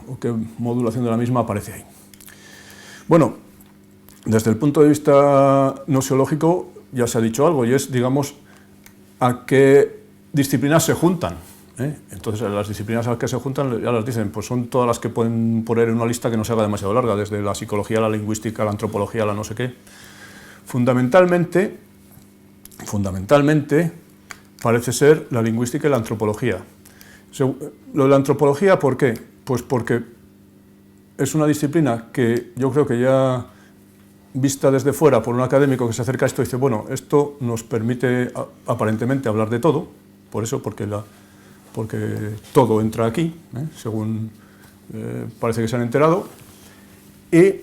o qué modulación de la misma aparece ahí? Bueno, desde el punto de vista nosiológico ya se ha dicho algo, y es, digamos, a qué disciplinas se juntan. Entonces, las disciplinas a las que se juntan, ya las dicen, pues son todas las que pueden poner en una lista que no se haga demasiado larga, desde la psicología, la lingüística, la antropología, la no sé qué. Fundamentalmente, parece ser la lingüística y la antropología. Lo de la antropología, ¿por qué? Pues porque es una disciplina que yo creo que ya vista desde fuera por un académico que se acerca a esto y dice, bueno, esto nos permite aparentemente hablar de todo, por eso, porque todo entra aquí, según parece que se han enterado, y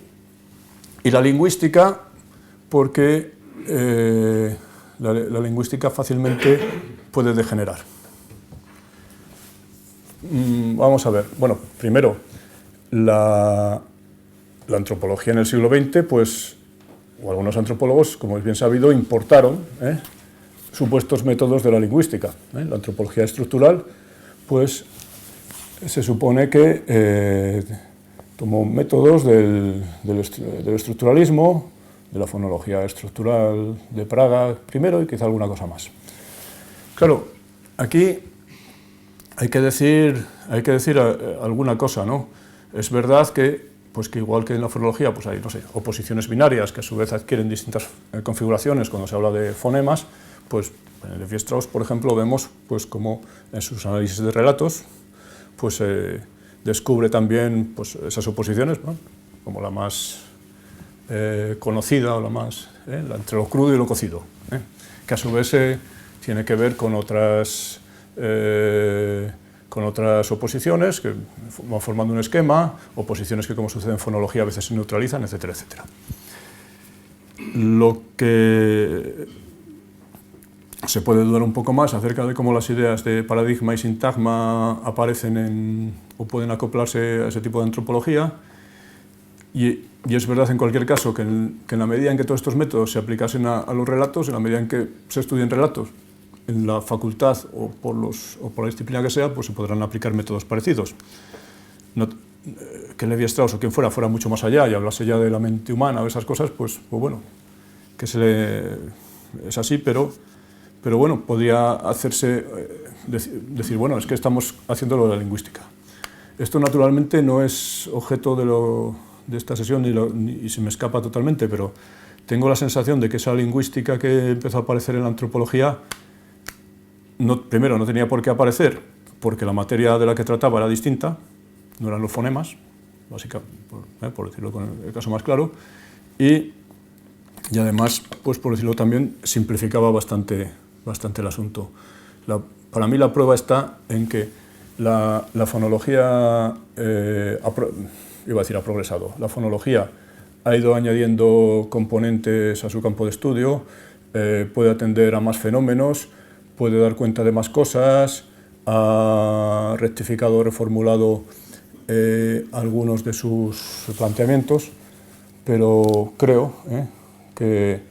la lingüística, porque la lingüística fácilmente puede degenerar. Vamos a ver, bueno, primero, la antropología en el siglo XX, pues, o algunos antropólogos, como es bien sabido, importaron supuestos métodos de la lingüística. La antropología estructural, pues, se supone que tomó métodos del estructuralismo, de la fonología estructural de Praga primero y quizá alguna cosa más. Claro, aquí hay que decir alguna cosa, ¿no? Es verdad que igual que en la fonología, pues hay, no sé, oposiciones binarias que a su vez adquieren distintas configuraciones cuando se habla de fonemas, pues en Levi-Strauss, por ejemplo, vemos pues como en sus análisis de relatos, pues descubre también pues, esas oposiciones, ¿no? Como la más conocida o la más, entre lo crudo y lo cocido, que a su vez tiene que ver con otras oposiciones que van formando un esquema, oposiciones que, como sucede en fonología, a veces se neutralizan, etcétera, etcétera. Lo que se puede dudar un poco más acerca de cómo las ideas de paradigma y sintagma aparecen o pueden acoplarse a ese tipo de antropología, y es verdad en cualquier caso que en la medida en que todos estos métodos se aplicasen a los relatos, en la medida en que se estudien relatos, en la facultad o por la disciplina que sea, pues se podrán aplicar métodos parecidos. Que Levi-Strauss o quien fuera mucho más allá y hablase ya de la mente humana o esas cosas, pues bueno, que es así, pero bueno, podría hacerse, decir, bueno, es que estamos haciendo lo de la lingüística. Esto naturalmente no es objeto de esta sesión y se me escapa totalmente, pero tengo la sensación de que esa lingüística que empezó a aparecer en la antropología primero, no tenía por qué aparecer, porque la materia de la que trataba era distinta, no eran los fonemas, básicamente, por decirlo con el caso más claro, y además, pues por decirlo también, simplificaba bastante el asunto. Para mí la prueba está en que la fonología, iba a decir ha progresado, la fonología ha ido añadiendo componentes a su campo de estudio, puede atender a más fenómenos, puede dar cuenta de más cosas, ha rectificado, reformulado algunos de sus planteamientos, pero creo que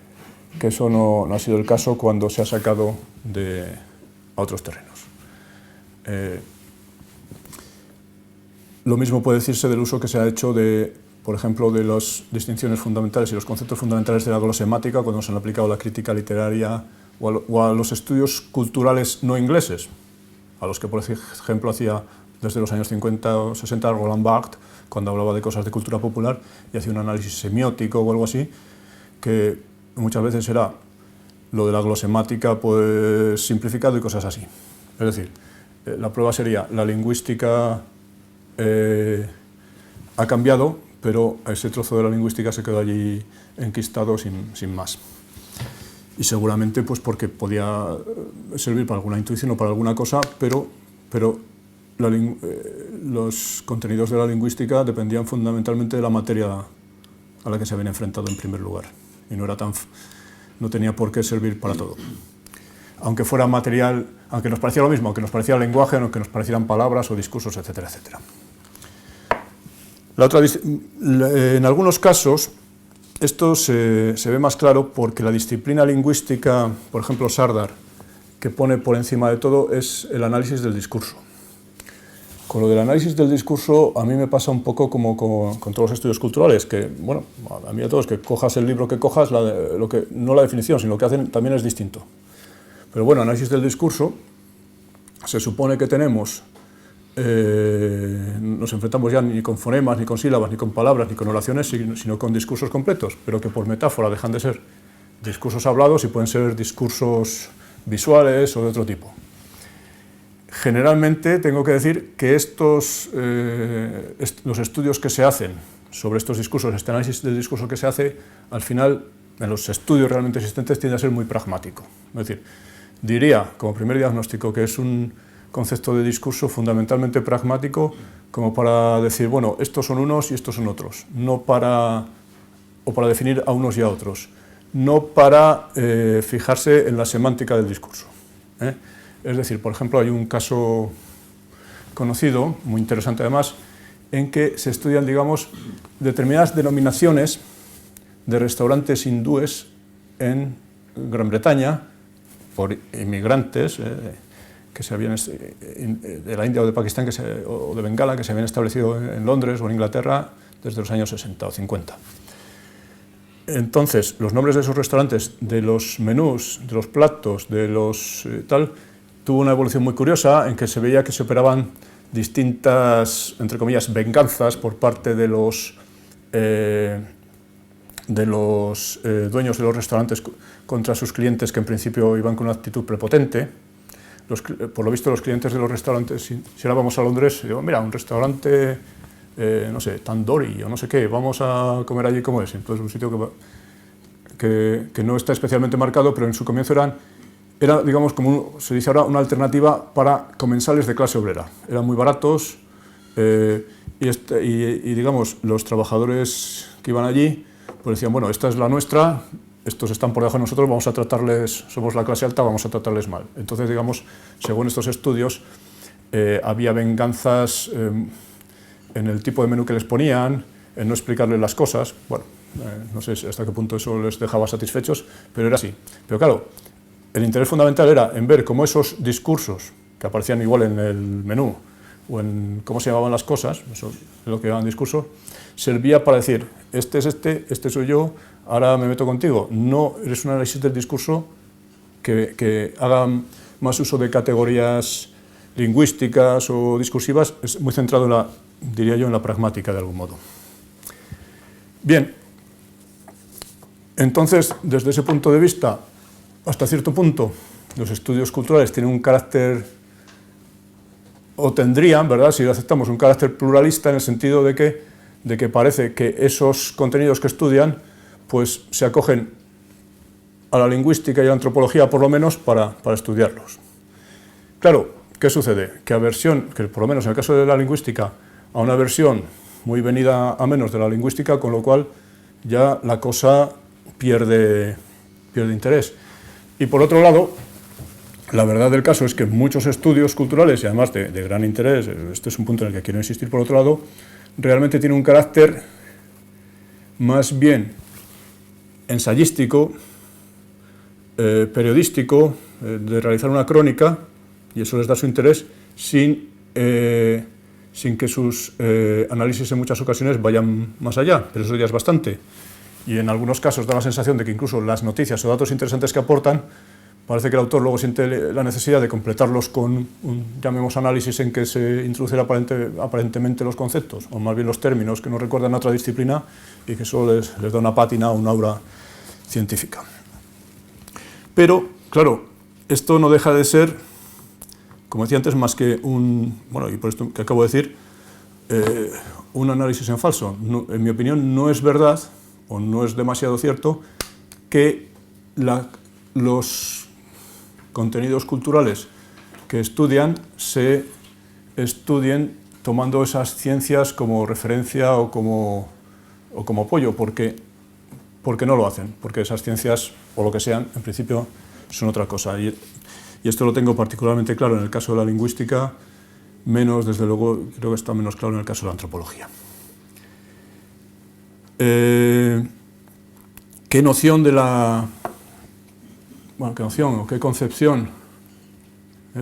eso no ha sido el caso cuando se ha sacado a otros terrenos. Lo mismo puede decirse del uso que se ha hecho por ejemplo, de las distinciones fundamentales y los conceptos fundamentales de la glosemática cuando se han aplicado la crítica literaria o a los estudios culturales no ingleses, a los que, por ejemplo, hacía desde los años 50 o 60 Roland Barthes, cuando hablaba de cosas de cultura popular y hacía un análisis semiótico o algo así, que muchas veces era lo de la glosemática pues simplificado y cosas así. Es decir, la prueba sería, la lingüística ha cambiado, pero ese trozo de la lingüística se quedó allí enquistado sin más. Y seguramente pues porque podía servir para alguna intuición o para alguna cosa, pero los contenidos de la lingüística dependían fundamentalmente de la materia a la que se habían enfrentado en primer lugar, y no tenía por qué servir para todo. Aunque fuera material, aunque nos parecía lo mismo, aunque nos pareciera lenguaje, aunque nos parecieran palabras o discursos, etcétera, etcétera. En algunos casos, esto se ve más claro porque la disciplina lingüística, por ejemplo Sardar, que pone por encima de todo, es el análisis del discurso. Con lo del análisis del discurso, a mí me pasa un poco como con todos los estudios culturales, que, bueno, a mí a todos, que cojas el libro que cojas, no la definición, sino lo que hacen también es distinto. Pero bueno, análisis del discurso, se supone que tenemos, nos enfrentamos ya ni con fonemas, ni con sílabas, ni con palabras, ni con oraciones, sino con discursos completos, pero que por metáfora dejan de ser discursos hablados y pueden ser discursos visuales o de otro tipo. Generalmente tengo que decir que los estudios que se hacen sobre estos discursos, este análisis del discurso que se hace, al final, en los estudios realmente existentes, tiende a ser muy pragmático. Es decir, diría, como primer diagnóstico, que es un concepto de discurso fundamentalmente pragmático, como para decir, bueno, estos son unos y estos son otros, o para definir a unos y a otros, no para fijarse en la semántica del discurso. Es decir, por ejemplo, hay un caso conocido, muy interesante además, en que se estudian, digamos, determinadas denominaciones de restaurantes hindúes en Gran Bretaña por inmigrantes que se habían, de la India o de Pakistán o de Bengala, que se habían establecido en Londres o en Inglaterra desde los años 60 o 50. Entonces, los nombres de esos restaurantes, de los menús, de los platos, de los tuvo una evolución muy curiosa en que se veía que se operaban distintas, entre comillas, venganzas por parte de los dueños de los restaurantes contra sus clientes, que en principio iban con una actitud prepotente. Por lo visto, los clientes de los restaurantes, si ahora vamos a Londres, digo, mira, un restaurante, no sé, tandoori o no sé qué, vamos a comer allí como es. Entonces, un sitio que no está especialmente marcado, pero en su comienzo era, digamos, como se dice ahora, una alternativa para comensales de clase obrera. Eran muy baratos y digamos, los trabajadores que iban allí pues decían, bueno, esta es la nuestra, estos están por debajo de nosotros, vamos a tratarles, somos la clase alta, vamos a tratarles mal. Entonces, digamos, según estos estudios, había venganzas en el tipo de menú que les ponían, en no explicarles las cosas. Bueno, no sé hasta qué punto eso les dejaba satisfechos, pero era así. Pero claro, el interés fundamental era en ver cómo esos discursos, que aparecían igual en el menú, o en cómo se llamaban las cosas, eso es lo que llamaban discurso, servía para decir, este es este soy yo, ahora me meto contigo. No eres un análisis del discurso que haga más uso de categorías lingüísticas o discursivas, es muy centrado, diría yo, en la pragmática de algún modo. Bien, entonces, desde ese punto de vista, hasta cierto punto, los estudios culturales tienen un carácter, o tendrían, ¿verdad?, si lo aceptamos, un carácter pluralista en el sentido de que parece que esos contenidos que estudian pues se acogen a la lingüística y a la antropología, por lo menos, para estudiarlos. Claro, ¿qué sucede? Que por lo menos en el caso de la lingüística, a una versión muy venida a menos de la lingüística, con lo cual ya la cosa pierde interés. Y por otro lado, la verdad del caso es que muchos estudios culturales, y además de gran interés, este es un punto en el que quiero insistir por otro lado, realmente tiene un carácter más bien ensayístico, periodístico, de realizar una crónica, y eso les da su interés, sin que sus análisis en muchas ocasiones vayan más allá, pero eso ya es bastante. Y en algunos casos da la sensación de que incluso las noticias o datos interesantes que aportan, parece que el autor luego siente la necesidad de completarlos con llamemos análisis en que se introducen aparentemente los conceptos, o más bien los términos que nos recuerdan a otra disciplina y que eso les da una pátina o un aura científica. Pero, claro, esto no deja de ser, como decía antes, más que y por esto que acabo de decir, un análisis en falso. No, en mi opinión, no es verdad, o no es demasiado cierto, que los contenidos culturales que se estudien tomando esas ciencias como referencia o como apoyo, porque no lo hacen, porque esas ciencias, o lo que sean, en principio, son otra cosa. Y esto lo tengo particularmente claro en el caso de la lingüística, desde luego, creo que está menos claro en el caso de la antropología. ¿Qué noción qué noción o qué concepción,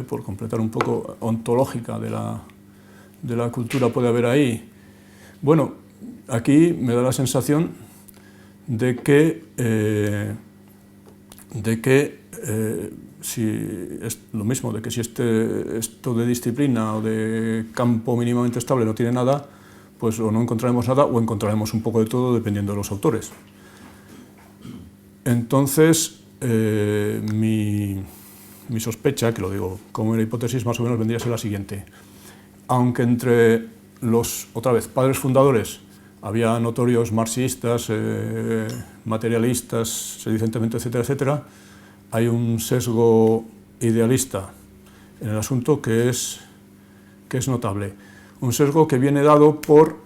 por completar un poco, ontológica de la cultura puede haber ahí? Bueno, aquí me da la sensación de que si es lo mismo, de que si esto de disciplina o de campo mínimamente estable no tiene nada, pues o no encontraremos nada o encontraremos un poco de todo dependiendo de los autores. Entonces, mi sospecha, que lo digo como una hipótesis, más o menos vendría a ser la siguiente. Aunque entre los, otra vez, padres fundadores había notorios marxistas, materialistas, sedicentemente, etcétera, etcétera, hay un sesgo idealista en el asunto que es notable. Un sesgo que viene dado por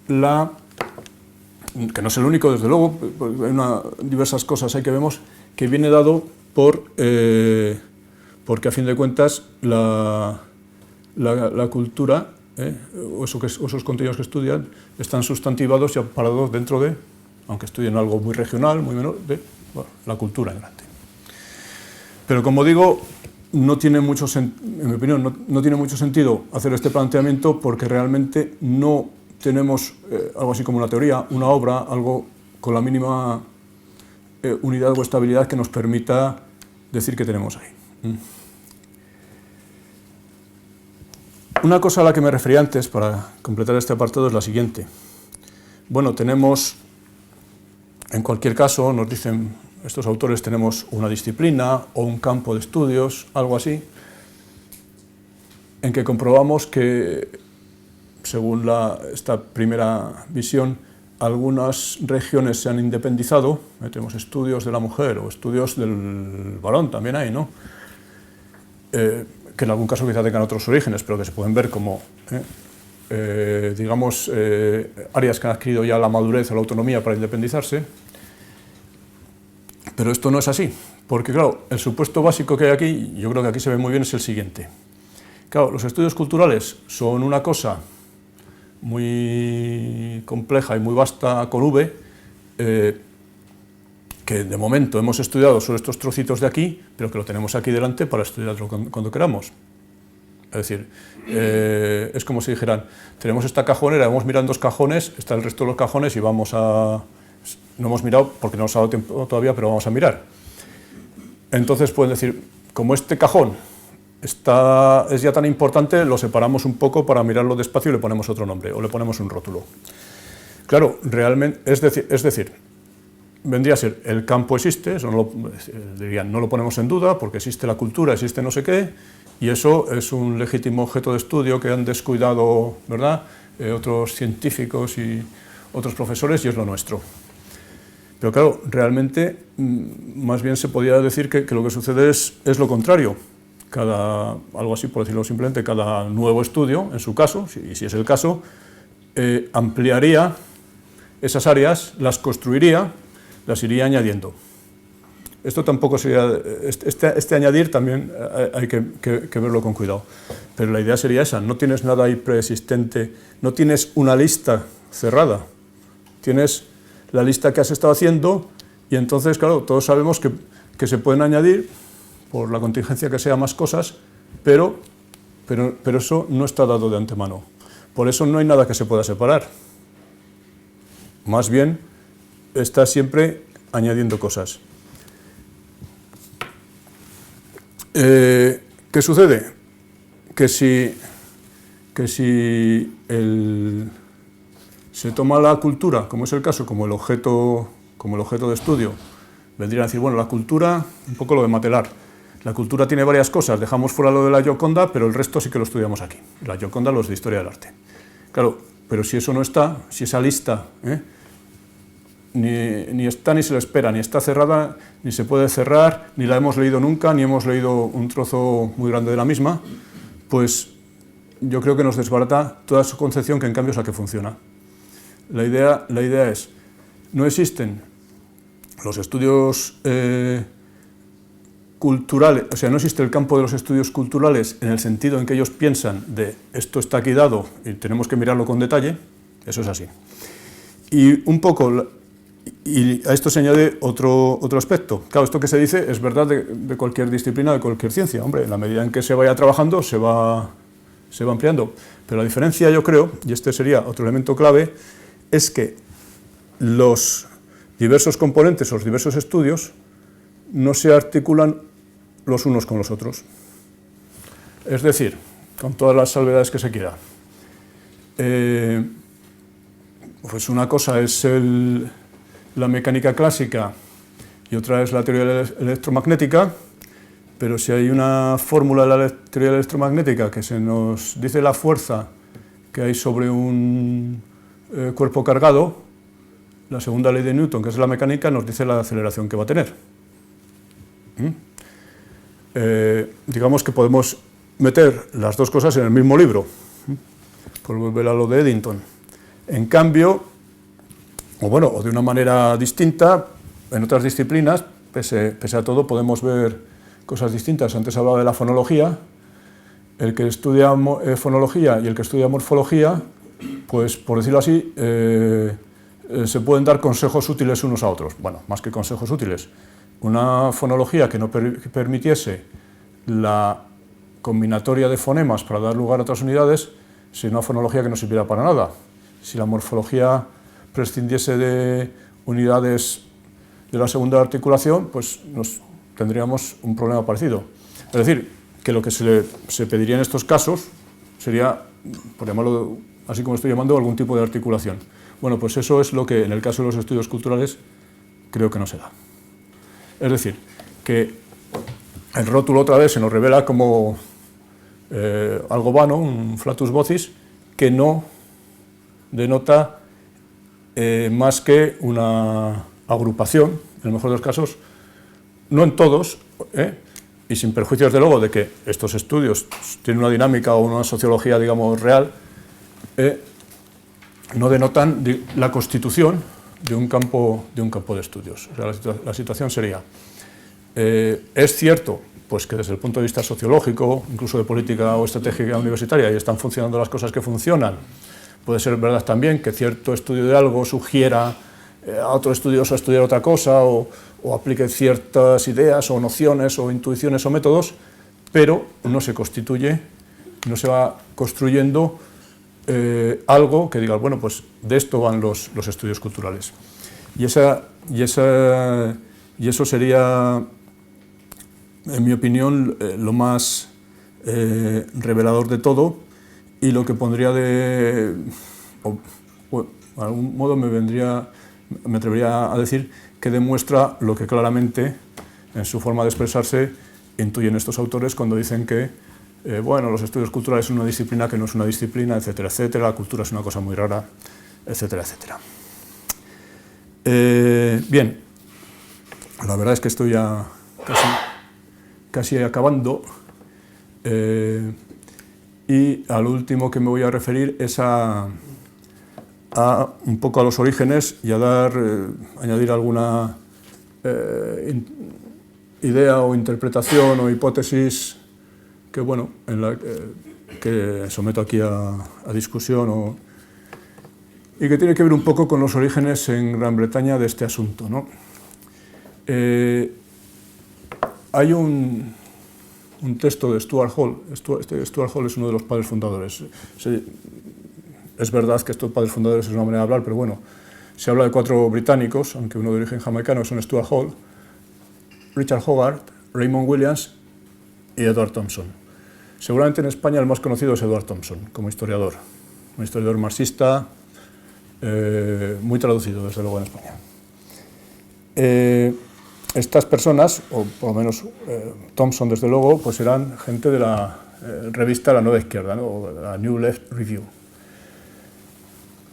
que no es el único, desde luego, hay diversas cosas ahí que vemos, que viene dado porque a fin de cuentas la cultura, o esos contenidos que estudian, están sustantivados y parados dentro de, aunque estudien algo muy regional, muy menor, de la cultura en grande. Pero como digo, no tiene mucho, en mi opinión, no tiene mucho sentido hacer este planteamiento porque realmente no tenemos algo así como una teoría, una obra, algo con la mínima unidad o estabilidad que nos permita decir que tenemos ahí. Una cosa a la que me refería antes, para completar este apartado, es la siguiente. Bueno, tenemos, en cualquier caso, nos dicen estos autores, tenemos una disciplina o un campo de estudios, algo así, en que comprobamos que, según esta primera visión, algunas regiones se han independizado. Tenemos estudios de la mujer o estudios del varón, también hay, ¿no? Que en algún caso quizá tengan otros orígenes, pero que se pueden ver como, digamos, áreas que han adquirido ya la madurez o la autonomía para independizarse. Pero esto no es así, porque claro, el supuesto básico que hay aquí, yo creo que aquí se ve muy bien, es el siguiente. Claro, los estudios culturales son una cosa muy compleja y muy vasta con V, que de momento hemos estudiado solo estos trocitos de aquí, pero que lo tenemos aquí delante para estudiarlo cuando queramos. Es decir, es como si dijeran, tenemos esta cajonera, vamos mirando dos cajones, está el resto de los cajones y vamos a... No hemos mirado porque no nos ha dado tiempo todavía, pero vamos a mirar. Entonces pueden decir, como este cajón es ya tan importante, lo separamos un poco para mirarlo despacio y le ponemos otro nombre, o le ponemos un rótulo. Claro, realmente, es decir, vendría a ser, el campo existe, eso no lo ponemos en duda, porque existe la cultura, existe no sé qué, y eso es un legítimo objeto de estudio que han descuidado, ¿verdad?, otros científicos y otros profesores, y es lo nuestro. Pero claro, realmente, más bien se podría decir que lo que sucede es lo contrario. Algo así, por decirlo simplemente, cada nuevo estudio, en su caso, y si es el caso, ampliaría esas áreas, las construiría, las iría añadiendo. Esto tampoco sería... Este añadir también hay que verlo con cuidado. Pero la idea sería esa, no tienes nada ahí preexistente, no tienes una lista cerrada, tienes la lista que has estado haciendo y entonces, claro, todos sabemos que se pueden añadir, por la contingencia que sea, más cosas, pero eso no está dado de antemano. Por eso no hay nada que se pueda separar. Más bien, está siempre añadiendo cosas. ¿Qué sucede? Que si se toma la cultura, como es el caso, como el objeto de estudio, vendrían a decir, bueno, la cultura, un poco lo de Matelar, la cultura tiene varias cosas, dejamos fuera lo de la Gioconda, pero el resto sí que lo estudiamos aquí. La Gioconda, los de Historia del Arte. Claro, pero si eso no está, si esa lista ni está ni se le espera, ni está cerrada, ni se puede cerrar, ni la hemos leído nunca, ni hemos leído un trozo muy grande de la misma, pues yo creo que nos desbarata toda su concepción, que en cambio es la que funciona. La idea es, no existen los estudios culturales, o sea, no existe el campo de los estudios culturales en el sentido en que ellos piensan de esto está aquí dado y tenemos que mirarlo con detalle, eso es así. Y un poco, y a esto se añade otro aspecto. Claro, esto que se dice es verdad de cualquier disciplina, de cualquier ciencia. Hombre, en la medida en que se vaya trabajando se va ampliando. Pero la diferencia, yo creo, y este sería otro elemento clave, es que los diversos componentes o los diversos estudios no se articulan los unos con los otros. Es decir, con todas las salvedades que se quiera. Pues una cosa es la mecánica clásica y otra es la teoría electromagnética, pero si hay una fórmula de la teoría electromagnética que se nos dice la fuerza que hay sobre un cuerpo cargado, la segunda ley de Newton, que es la mecánica, nos dice la aceleración que va a tener. Digamos que podemos meter las dos cosas en el mismo libro, por volver a lo de Eddington. En cambio, o de una manera distinta, en otras disciplinas, pese a todo, podemos ver cosas distintas. Antes hablaba de la fonología. El que estudia fonología y el que estudia morfología, pues por decirlo así, se pueden dar consejos útiles unos a otros. Bueno, más que consejos útiles. Una fonología que no permitiese la combinatoria de fonemas para dar lugar a otras unidades, sería una fonología que no sirviera para nada. Si la morfología prescindiese de unidades de la segunda articulación, pues tendríamos un problema parecido. Es decir, que lo que se pediría en estos casos sería, por llamarlo así como estoy llamando, algún tipo de articulación. Bueno, pues eso es lo que en el caso de los estudios culturales creo que no se da. Es decir, que el rótulo otra vez se nos revela como algo vano, un flatus vocis, que no denota más que una agrupación, en el mejor de los casos, no en todos, y sin perjuicios de luego de que estos estudios tienen una dinámica o una sociología, digamos, real, no denotan la constitución de un campo de estudios. O sea, la situación sería, es cierto pues que desde el punto de vista sociológico, incluso de política o estratégica universitaria, ahí están funcionando las cosas que funcionan. Puede ser verdad también que cierto estudio de algo sugiera a otros estudiosos a estudiar otra cosa o aplique ciertas ideas o nociones o intuiciones o métodos, pero no se constituye, no se va construyendo algo que diga, bueno, pues de esto van los estudios culturales. Y eso sería, en mi opinión, lo más revelador de todo, y lo que pondría de algún modo me atrevería a decir que demuestra lo que claramente en su forma de expresarse intuyen estos autores cuando dicen que bueno, los estudios culturales son una disciplina que no es una disciplina, etcétera, etcétera, la cultura es una cosa muy rara, etcétera, etcétera. Bien, la verdad es que estoy ya casi acabando, y al último que me voy a referir es a un poco a los orígenes y a añadir alguna idea o interpretación o hipótesis que, bueno, que someto aquí a discusión y que tiene que ver un poco con los orígenes en Gran Bretaña de este asunto, ¿no? Hay un texto de Stuart Hall. Stuart Hall es uno de los padres fundadores. Es verdad que estos padres fundadores es una manera de hablar, pero bueno, se habla de 4 británicos, aunque uno de origen jamaicano, que son Stuart Hall, Richard Hogarth, Raymond Williams y Edward Thompson. Seguramente en España el más conocido es Edward Thompson, como historiador, un historiador marxista, muy traducido desde luego en España. estas personas, o por lo menos Thompson desde luego, pues eran gente de la revista La Nueva Izquierda, ¿no? O la New Left Review.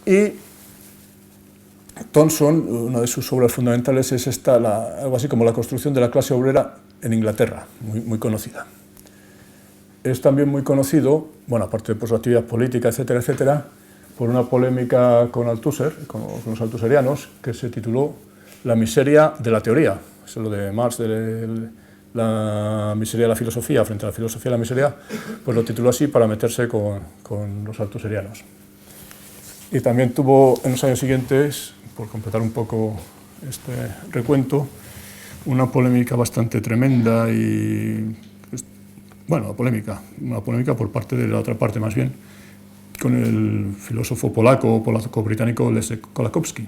Y Thompson, una de sus obras fundamentales es esta, algo así como la construcción de la clase obrera en Inglaterra, muy conocida. Es también muy conocido, bueno, aparte de por su actividad política, etcétera, etcétera, por una polémica con Althusser, con los althuserianos, que se tituló La miseria de la teoría. Es lo de Marx, de la miseria de la filosofía frente a la filosofía de la miseria, pues lo tituló así para meterse con los althuserianos. Y también tuvo en los años siguientes, por completar un poco este recuento, una polémica bastante tremenda y, bueno, una polémica por parte de la otra parte más bien, con el filósofo polaco-británico Leszek Kolakowski.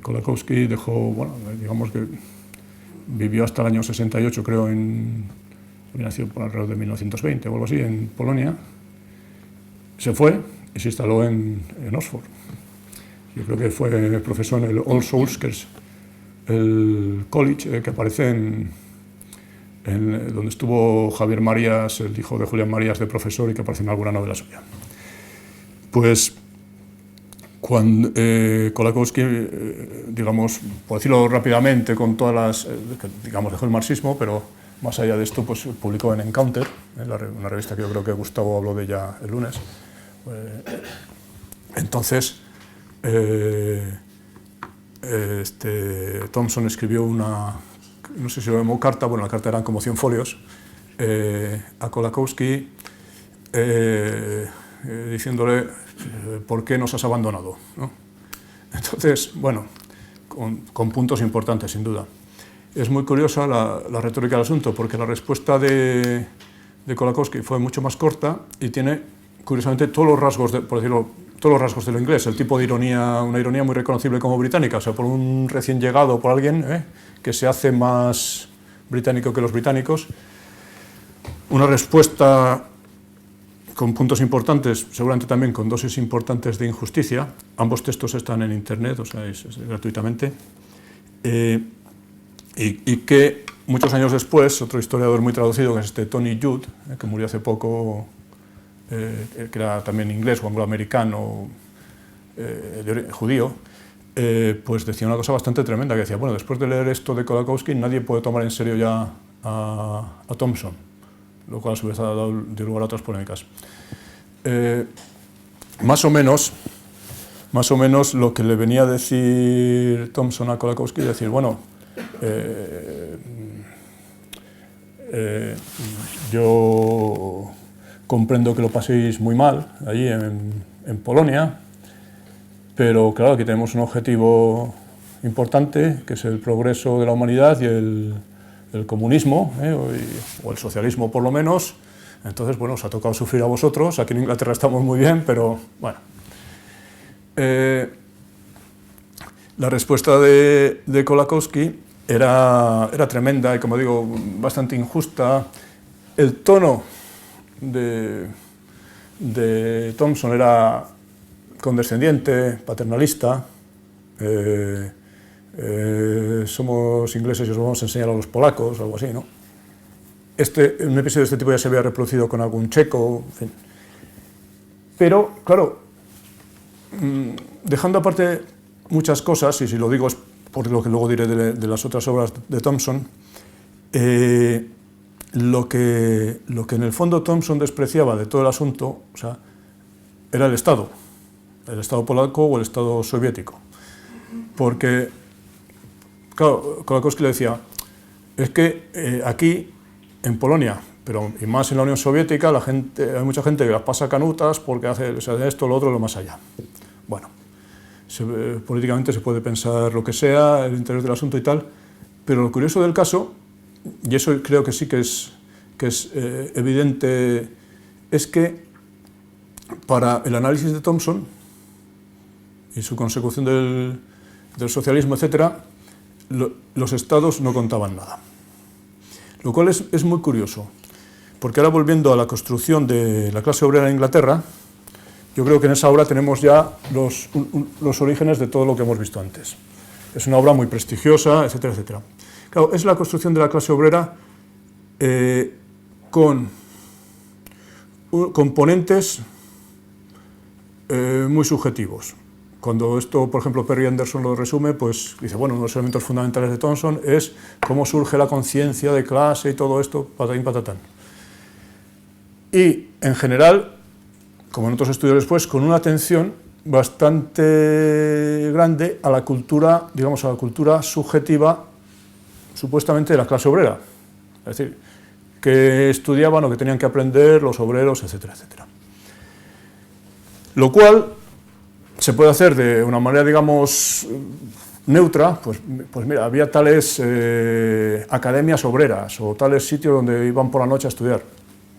Kolakowski dejó, bueno, digamos que vivió hasta el año 68, creo, había nacido por alrededor de 1920 o algo así, en Polonia. Se fue y se instaló en Oxford. Yo creo que fue profesor en el All Souls, que es el college que aparece donde estuvo Javier Marías, el hijo de Julián Marías, de profesor, y que aparece en alguna novela suya. Pues cuando Kolakowski, digamos, por decirlo rápidamente, con todas las, digamos, dejó el marxismo, pero más allá de esto, pues publicó en Encounter, una revista que yo creo que Gustavo habló de ella el lunes. Entonces, Thompson escribió una, no sé si lo llamó carta, bueno, la carta eran como 100 folios, a Kolakowski, diciéndole ¿por qué nos has abandonado? ¿No? Entonces, bueno, con puntos importantes, sin duda. Es muy curiosa la retórica del asunto, porque la respuesta de Kolakowski fue mucho más corta y tiene, curiosamente, todos los rasgos, por decirlo, todos los rasgos de lo inglés, el tipo de ironía, una ironía muy reconocible como británica, o sea, por un recién llegado, por alguien que se hace más británico que los británicos, una respuesta con puntos importantes, seguramente también con dosis importantes de injusticia. Ambos textos están en internet, o sea, es gratuitamente, y que muchos años después, otro historiador muy traducido, que es Tony Judd, que murió hace poco, que era también inglés o angloamericano, judío, pues decía una cosa bastante tremenda, que decía, bueno, después de leer esto de Kolakowski, nadie puede tomar en serio ya a Thompson, lo cual a su vez ha dado lugar a otras polémicas. Más o menos lo que le venía a decir Thompson a Kolakowski, es decir, bueno, yo comprendo que lo paséis muy mal allí en Polonia, pero claro, aquí tenemos un objetivo importante, que es el progreso de la humanidad y el comunismo, o el socialismo por lo menos. Entonces, bueno, os ha tocado sufrir a vosotros. Aquí en Inglaterra estamos muy bien, pero bueno. La respuesta de Kolakowski era tremenda y, como digo, bastante injusta. El tono de Thompson era condescendiente, paternalista. Somos ingleses y os vamos a enseñar a los polacos, o algo así, ¿no? Un episodio de este tipo ya se había reproducido con algún checo, en fin. Pero, claro, dejando aparte muchas cosas, y si lo digo es por lo que luego diré de las otras obras de Thompson, lo que en el fondo Thompson despreciaba de todo el asunto, o sea, era el Estado polaco o el Estado soviético. Porque, claro, Kolakowski le decía, es que aquí, en Polonia, pero y más en la Unión Soviética, hay mucha gente que las pasa canutas porque hace esto, lo otro, lo más allá. Bueno, políticamente se puede pensar lo que sea, el interés del asunto y tal, pero lo curioso del caso, y eso creo que sí que es evidente, es que para el análisis de Thompson y su consecución del socialismo, etc., los estados no contaban nada. Lo cual es muy curioso, porque ahora, volviendo a la construcción de la clase obrera en Inglaterra, yo creo que en esa obra tenemos ya los orígenes de todo lo que hemos visto antes. es una obra muy prestigiosa, etcétera, etcétera. Claro, es la construcción de la clase obrera con componentes muy subjetivos. Cuando esto, por ejemplo, Perry Anderson lo resume, pues dice, bueno, uno de los elementos fundamentales de Thompson es cómo surge la conciencia de clase y todo esto, patatín, patatán. Y, en general, como en otros estudios después, con una atención bastante grande a la cultura, digamos, a la cultura subjetiva, supuestamente, de la clase obrera. Es decir, que estudiaban o que tenían que aprender los obreros, etcétera, etcétera. Lo cual se puede hacer de una manera, digamos, neutra, pues mira, había tales academias obreras o tales sitios donde iban por la noche a estudiar,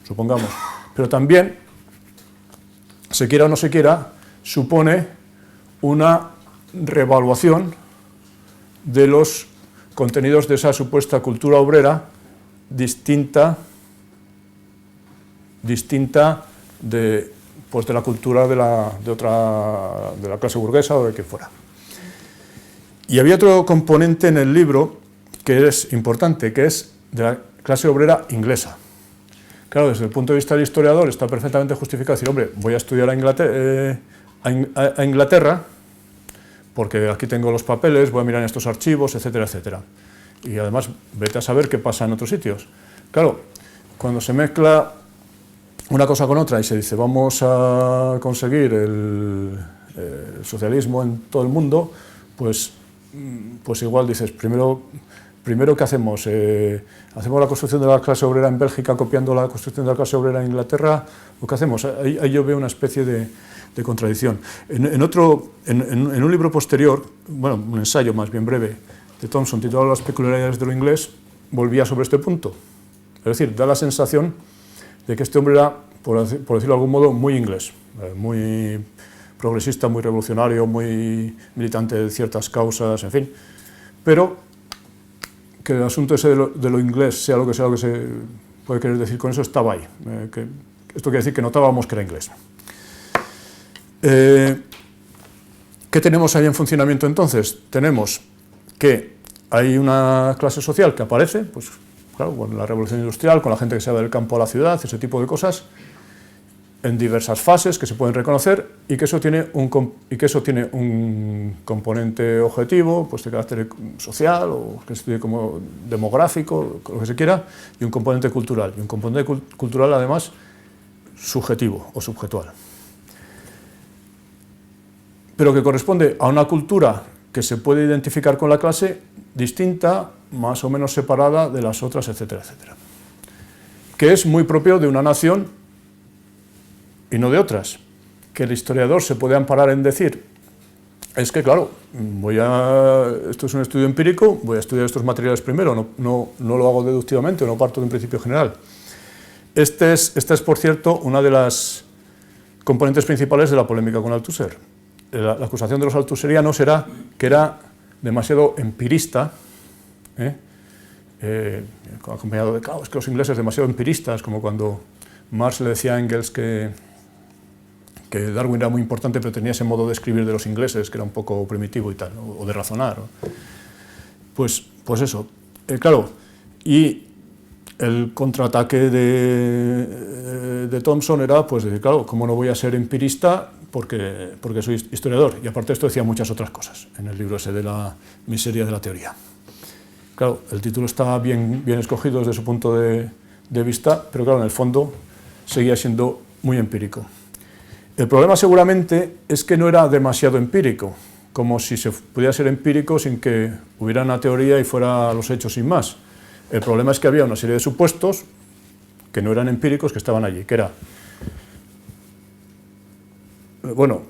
supongamos. Pero también, se quiera o no se quiera, supone una reevaluación de los contenidos de esa supuesta cultura obrera distinta de la cultura de la clase burguesa o de quien fuera. Y había otro componente en el libro que es importante, que es de la clase obrera inglesa. Claro, desde el punto de vista del historiador está perfectamente justificado decir, hombre, voy a estudiar a Inglaterra porque aquí tengo los papeles, voy a mirar en estos archivos, etcétera, etcétera. Y además, vete a saber qué pasa en otros sitios. Claro, cuando se mezcla una cosa con otra y se dice vamos a conseguir el socialismo en todo el mundo, pues igual dices, primero ¿qué hacemos? ¿Hacemos la construcción de la clase obrera en Bélgica copiando la construcción de la clase obrera en Inglaterra? ¿O qué hacemos? Ahí yo veo una especie de contradicción. En un libro posterior, bueno, un ensayo más bien breve, de Thompson, titulado Las peculiaridades de lo inglés, volvía sobre este punto. Es decir, da la sensación de que este hombre era, por decirlo de algún modo, muy inglés, muy progresista, muy revolucionario, muy militante de ciertas causas, en fin. Pero que el asunto ese de lo inglés, sea lo que se puede querer decir con eso, estaba ahí. Esto quiere decir que notábamos que era inglés. ¿Qué tenemos ahí en funcionamiento entonces? Tenemos que hay una clase social que aparece, pues claro, con la revolución industrial, con la gente que se va del campo a la ciudad, ese tipo de cosas, en diversas fases que se pueden reconocer y que eso tiene un componente objetivo, pues de carácter social o que estudie como demográfico, lo que se quiera, y un componente cultural. Y un componente cultural, además, subjetivo o subjetual. Pero que corresponde a una cultura que se puede identificar con la clase distinta, más o menos separada de las otras, etcétera, etcétera. Que es muy propio de una nación y no de otras. Que el historiador se puede amparar en decir, es que claro, esto es un estudio empírico, voy a estudiar estos materiales primero, no lo hago deductivamente, no parto de un principio general. Esta es, por cierto, una de las componentes principales de la polémica con Althusser. La acusación de los althuserianos era que era demasiado empirista, acompañado de, claro, es que los ingleses demasiado empiristas, como cuando Marx le decía a Engels que Darwin era muy importante, pero tenía ese modo de escribir de los ingleses, que era un poco primitivo y tal, o de razonar. Pues eso, claro, y el contraataque de Thompson era, pues, claro, ¿cómo no voy a ser empirista? Porque soy historiador, y aparte de esto decía muchas otras cosas en el libro ese de la miseria de la teoría. Claro, el título está bien escogido desde su punto de vista, pero claro, en el fondo seguía siendo muy empírico. El problema seguramente es que no era demasiado empírico, como si se pudiera ser empírico sin que hubiera una teoría y fuera a los hechos sin más. El problema es que había una serie de supuestos que no eran empíricos, que estaban allí, que era, bueno,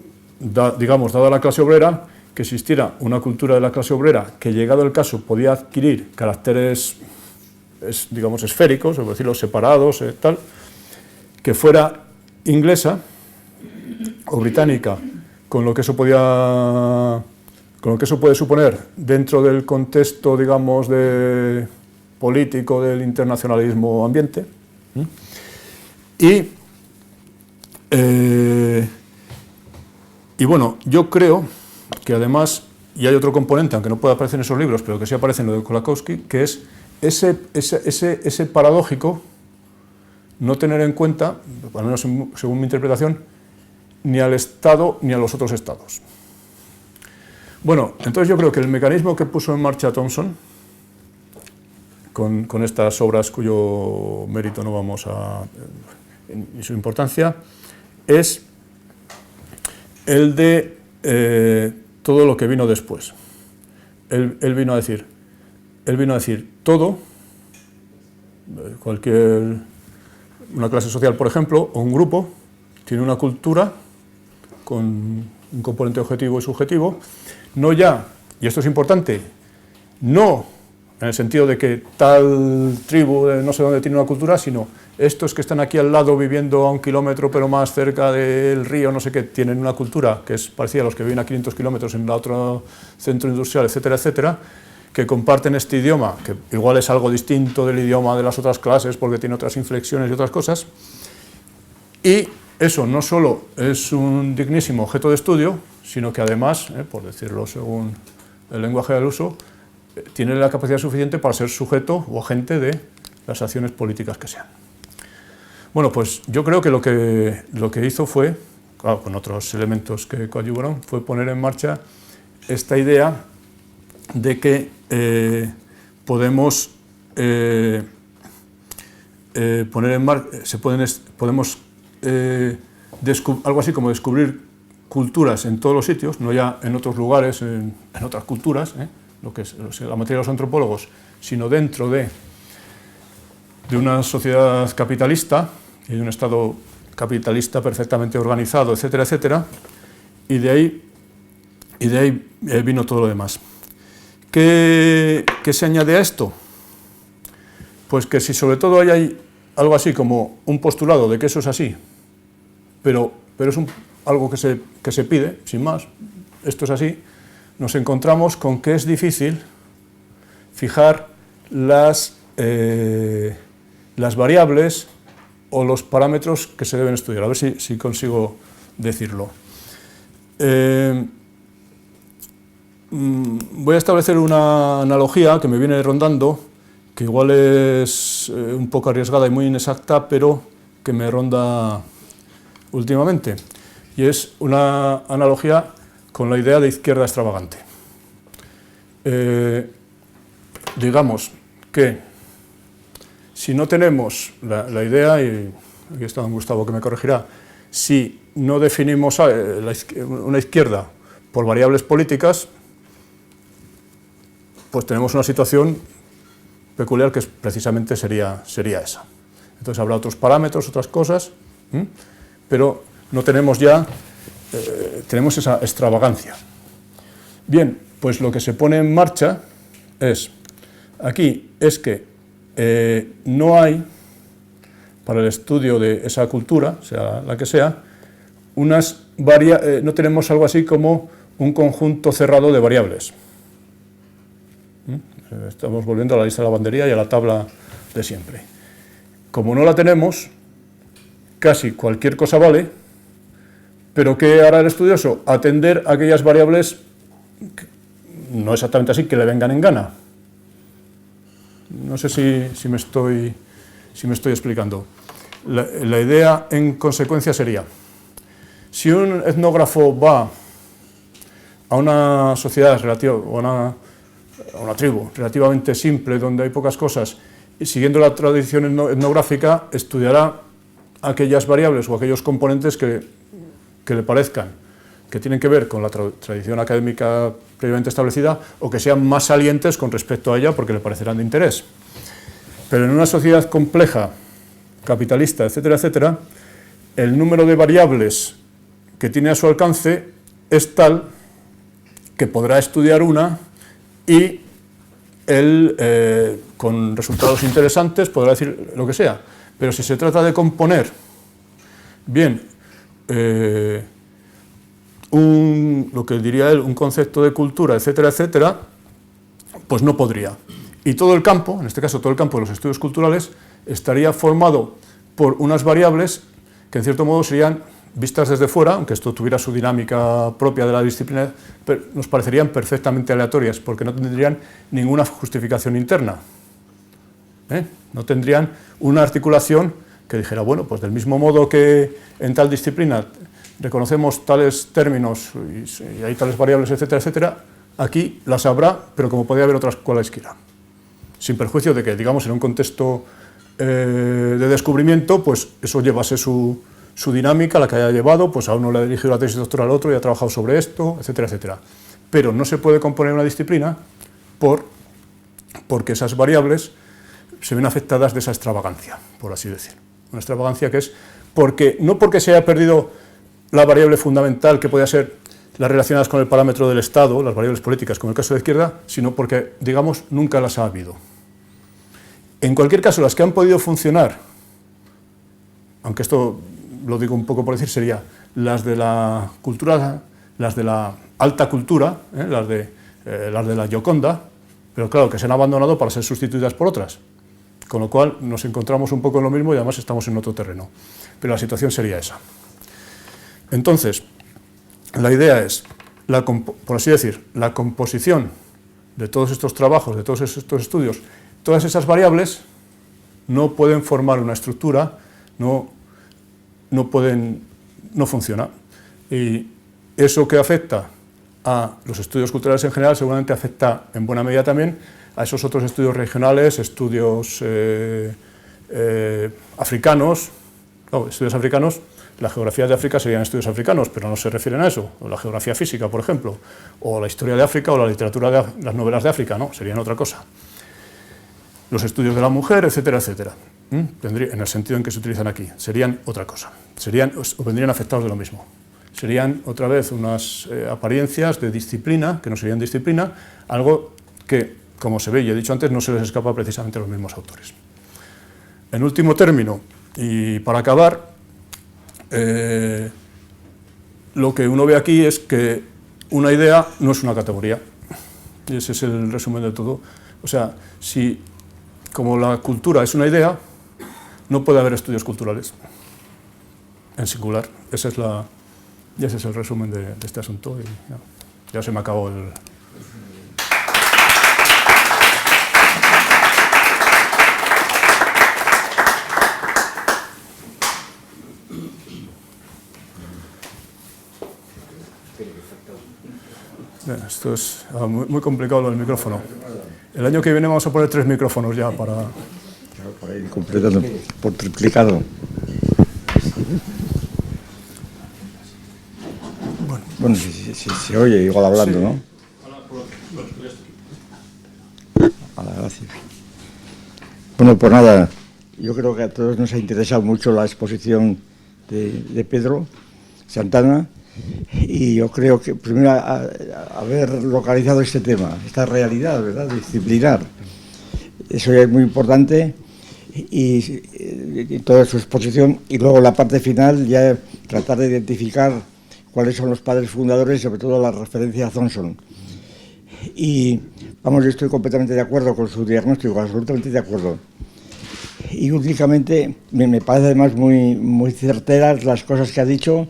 digamos, dada la clase obrera, que existiera una cultura de la clase obrera que, llegado el caso, podía adquirir caracteres, digamos, esféricos, es decir, separados, tal, que fuera inglesa o británica, con lo que eso puede suponer dentro del contexto, digamos, político del internacionalismo ambiente. Y bueno, yo creo que además y hay otro componente, aunque no pueda aparecer en esos libros, pero que sí aparece en lo de Kolakowski, que es ese paradójico no tener en cuenta, al menos según mi interpretación, ni al Estado ni a los otros estados. Bueno, entonces yo creo que el mecanismo que puso en marcha Thomson, con estas obras cuyo mérito no vamos a... y su importancia, es el de todo lo que vino después. Él vino a decir todo, una clase social, por ejemplo, o un grupo, tiene una cultura con un componente objetivo y subjetivo, no ya, y esto es importante, no en el sentido de que tal tribu de no sé dónde tiene una cultura, sino estos que están aquí al lado viviendo a 1 kilómetro pero más cerca del río, no sé qué, tienen una cultura que es parecida a los que viven a 500 kilómetros en el otro centro industrial, etcétera, etcétera, que comparten este idioma, que igual es algo distinto del idioma de las otras clases porque tiene otras inflexiones y otras cosas, y eso no solo es un dignísimo objeto de estudio, sino que además, por decirlo según el lenguaje del uso, tiene la capacidad suficiente para ser sujeto o agente de las acciones políticas que sean. Bueno, pues yo creo que lo que hizo fue, claro, con otros elementos que coadyuvaron, fue poner en marcha esta idea de que podemos poner en marcha, podemos algo así como descubrir culturas en todos los sitios, no ya en otros lugares, en otras culturas, lo que es la materia de los antropólogos, sino dentro de una sociedad capitalista y de un Estado capitalista perfectamente organizado, etcétera, etcétera, y de ahí vino todo lo demás. ¿Qué se añade a esto? Pues que si sobre todo hay algo así como un postulado de que eso es así, pero es algo que se pide, sin más, esto es así, nos encontramos con que es difícil fijar las variables o los parámetros que se deben estudiar. A ver si consigo decirlo. Voy a establecer una analogía que me viene rondando, que igual es un poco arriesgada y muy inexacta, pero que me ronda últimamente. Y es una analogía con la idea de izquierda extravagante. Digamos que si no tenemos la idea, y aquí está don Gustavo que me corregirá, si no definimos una izquierda por variables políticas, pues tenemos una situación peculiar que precisamente sería esa. Entonces habrá otros parámetros, otras cosas, pero no tenemos ya, tenemos esa extravagancia. Bien, pues lo que se pone en marcha aquí es que no hay, para el estudio de esa cultura, sea la que sea, no tenemos algo así como un conjunto cerrado de variables. Estamos volviendo a la lista de lavandería y a la tabla de siempre. Como no la tenemos, casi cualquier cosa vale, pero ¿qué hará el estudioso? Atender a aquellas variables, no exactamente así, que le vengan en gana. No sé si me estoy explicando. La idea, en consecuencia, sería, si un etnógrafo va a una sociedad relativa, o a una tribu relativamente simple, donde hay pocas cosas, y siguiendo la tradición etnográfica, estudiará aquellas variables o aquellos componentes que le parezcan que tienen que ver con la tradición académica previamente establecida o que sean más salientes con respecto a ella porque le parecerán de interés. Pero en una sociedad compleja, capitalista, etcétera, etcétera, el número de variables que tiene a su alcance es tal que podrá estudiar una y él, con resultados interesantes, podrá decir lo que sea. Pero si se trata de componer, bien, lo que diría él, un concepto de cultura, etcétera, etcétera, pues no podría. Y todo el campo, en este caso todo el campo de los estudios culturales, estaría formado por unas variables que en cierto modo serían vistas desde fuera, aunque esto tuviera su dinámica propia de la disciplina, nos parecerían perfectamente aleatorias, porque no tendrían ninguna justificación interna. No tendrían una articulación que dijera, bueno, pues del mismo modo que en tal disciplina reconocemos tales términos y hay tales variables, etcétera, etcétera, aquí las habrá, pero como podría haber otras cualesquiera. Sin perjuicio de que, digamos, en un contexto de descubrimiento, pues eso llevase su dinámica, la que haya llevado, pues a uno le ha dirigido la tesis doctoral al otro y ha trabajado sobre esto, etcétera, etcétera. Pero no se puede componer una disciplina porque esas variables se ven afectadas de esa extravagancia, por así decir. Una extravagancia que es no porque se haya perdido la variable fundamental que podía ser las relacionadas con el parámetro del Estado, las variables políticas, como el caso de la izquierda, sino porque, digamos, nunca las ha habido. En cualquier caso, las que han podido funcionar, aunque esto lo digo un poco por decir, sería las de la cultura, las de la alta cultura, las de la Gioconda, pero claro, que se han abandonado para ser sustituidas por otras. Con lo cual nos encontramos un poco en lo mismo y además estamos en otro terreno. Pero la situación sería esa. Entonces, la idea es, por así decir, la composición de todos estos trabajos, de todos estos estudios, todas esas variables no pueden formar una estructura, no funciona. Y eso que afecta a los estudios culturales en general seguramente afecta en buena medida también a esos otros estudios regionales, estudios africanos. No, estudios africanos, la geografía de África serían estudios africanos, pero no se refieren a eso, o la geografía física, por ejemplo, o la historia de África o la literatura las novelas de África, no, serían otra cosa. Los estudios de la mujer, etcétera, etcétera, en el sentido en que se utilizan aquí, serían otra cosa, o vendrían afectados de lo mismo. Serían otra vez unas apariencias de disciplina, que no serían disciplina, algo que, como se ve y he dicho antes, no se les escapa precisamente a los mismos autores. En último término, y para acabar, lo que uno ve aquí es que una idea no es una categoría, y ese es el resumen de todo. O sea, si como la cultura es una idea, no puede haber estudios culturales en singular. Ese es el resumen de este asunto y ya se me acabó el... Esto es muy complicado lo del micrófono. El año que viene vamos a poner 3 micrófonos ya para... Por ahí, completando, por triplicado. Bueno, si se oye igual hablando, sí. ¿No? Gracias. Bueno, pues nada, yo creo que a todos nos ha interesado mucho la exposición de Pedro Santana. Y yo creo que primero haber localizado este tema, esta realidad, ¿verdad?, disciplinar, eso ya es muy importante y toda su exposición, y luego la parte final ya tratar de identificar cuáles son los padres fundadores, sobre todo la referencia a Thompson. Y vamos, yo estoy completamente de acuerdo con su diagnóstico, absolutamente de acuerdo. Y únicamente me parece además muy certeras las cosas que ha dicho.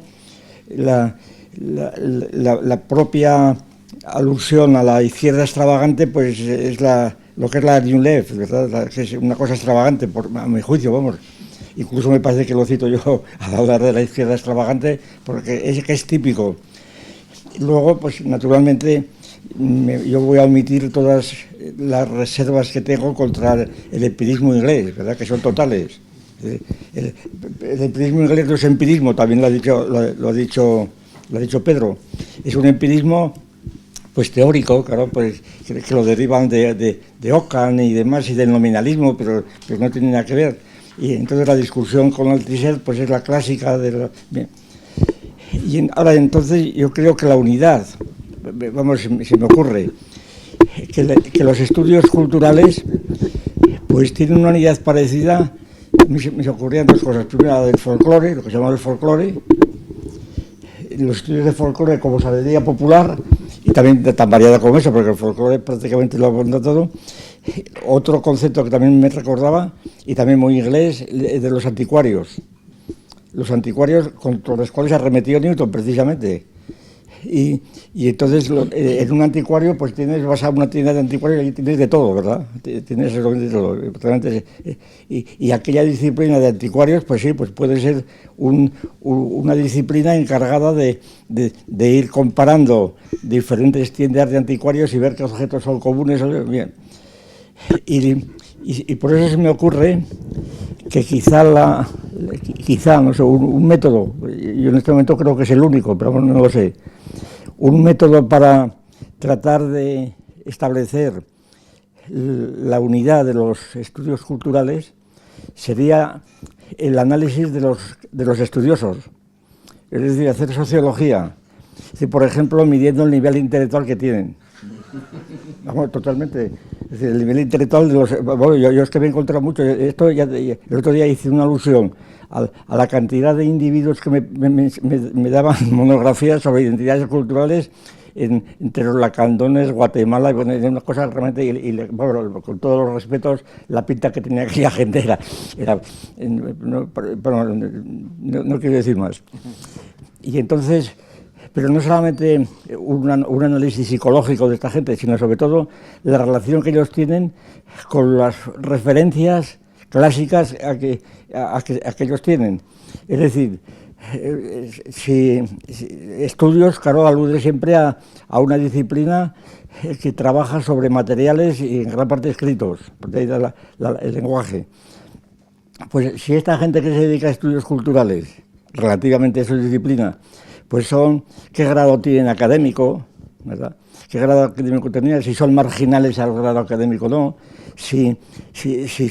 La propia alusión a la izquierda extravagante, pues es lo que es la New Left, ¿verdad? Que es una cosa extravagante, a mi juicio, vamos. Incluso me parece que lo cito yo al hablar de la izquierda extravagante, porque es típico. Luego, pues naturalmente, yo voy a omitir todas las reservas que tengo contra el empirismo inglés, ¿verdad?, que son totales. El empirismo inglés no es empirismo, también lo ha dicho Pedro. Es un empirismo pues teórico, claro, pues que lo derivan de Ockham y demás, y del nominalismo, pero no tiene nada que ver. Y entonces la discusión con Althusser pues es la clásica ahora entonces yo creo que la unidad, vamos, se me ocurre que los estudios culturales pues tienen una unidad parecida. Me ocurrían dos cosas. Primero, la del folclore, lo que se llama el folclore, los estudios de folclore como sabiduría popular, y también tan variada como eso, porque el folclore prácticamente lo aborda todo. Otro concepto que también me recordaba, y también muy inglés, de los anticuarios. los anticuarios contra los cuales arremetió Newton, precisamente. Y entonces en un anticuario pues vas a una tienda de anticuarios y tienes de todo, ¿verdad? Tienes de todo. Y aquella disciplina de anticuarios, pues sí, pues puede ser una disciplina encargada de ir comparando diferentes tiendas de anticuarios y ver qué objetos son comunes. Bien. Y por eso se me ocurre que quizá no sé, un método, yo en este momento creo que es el único, pero bueno, no lo sé, un método para tratar de establecer la unidad de los estudios culturales sería el análisis de los estudiosos, es decir, hacer sociología, es decir, por ejemplo, midiendo el nivel intelectual que tienen. Vamos, totalmente. Es decir, el nivel intelectual de los... Bueno, yo es que me he encontrado mucho. Esto ya, el otro día hice una alusión a la cantidad de individuos que me daban monografías sobre identidades culturales entre los lacandones, Guatemala, bueno, una cosa realmente... bueno, con todos los respetos, la pinta que tenía aquella gente era no quiero decir más. Y entonces... Pero no solamente un análisis psicológico de esta gente, sino sobre todo la relación que ellos tienen con las referencias clásicas a que ellos tienen. Es decir, si estudios, claro, alude siempre a una disciplina que trabaja sobre materiales y en gran parte escritos, porque ahí da el lenguaje. Pues si esta gente que se dedica a estudios culturales, relativamente a su disciplina, pues qué grado tienen académico, ¿verdad? Qué grado académico tenían, si son marginales al grado académico o no, si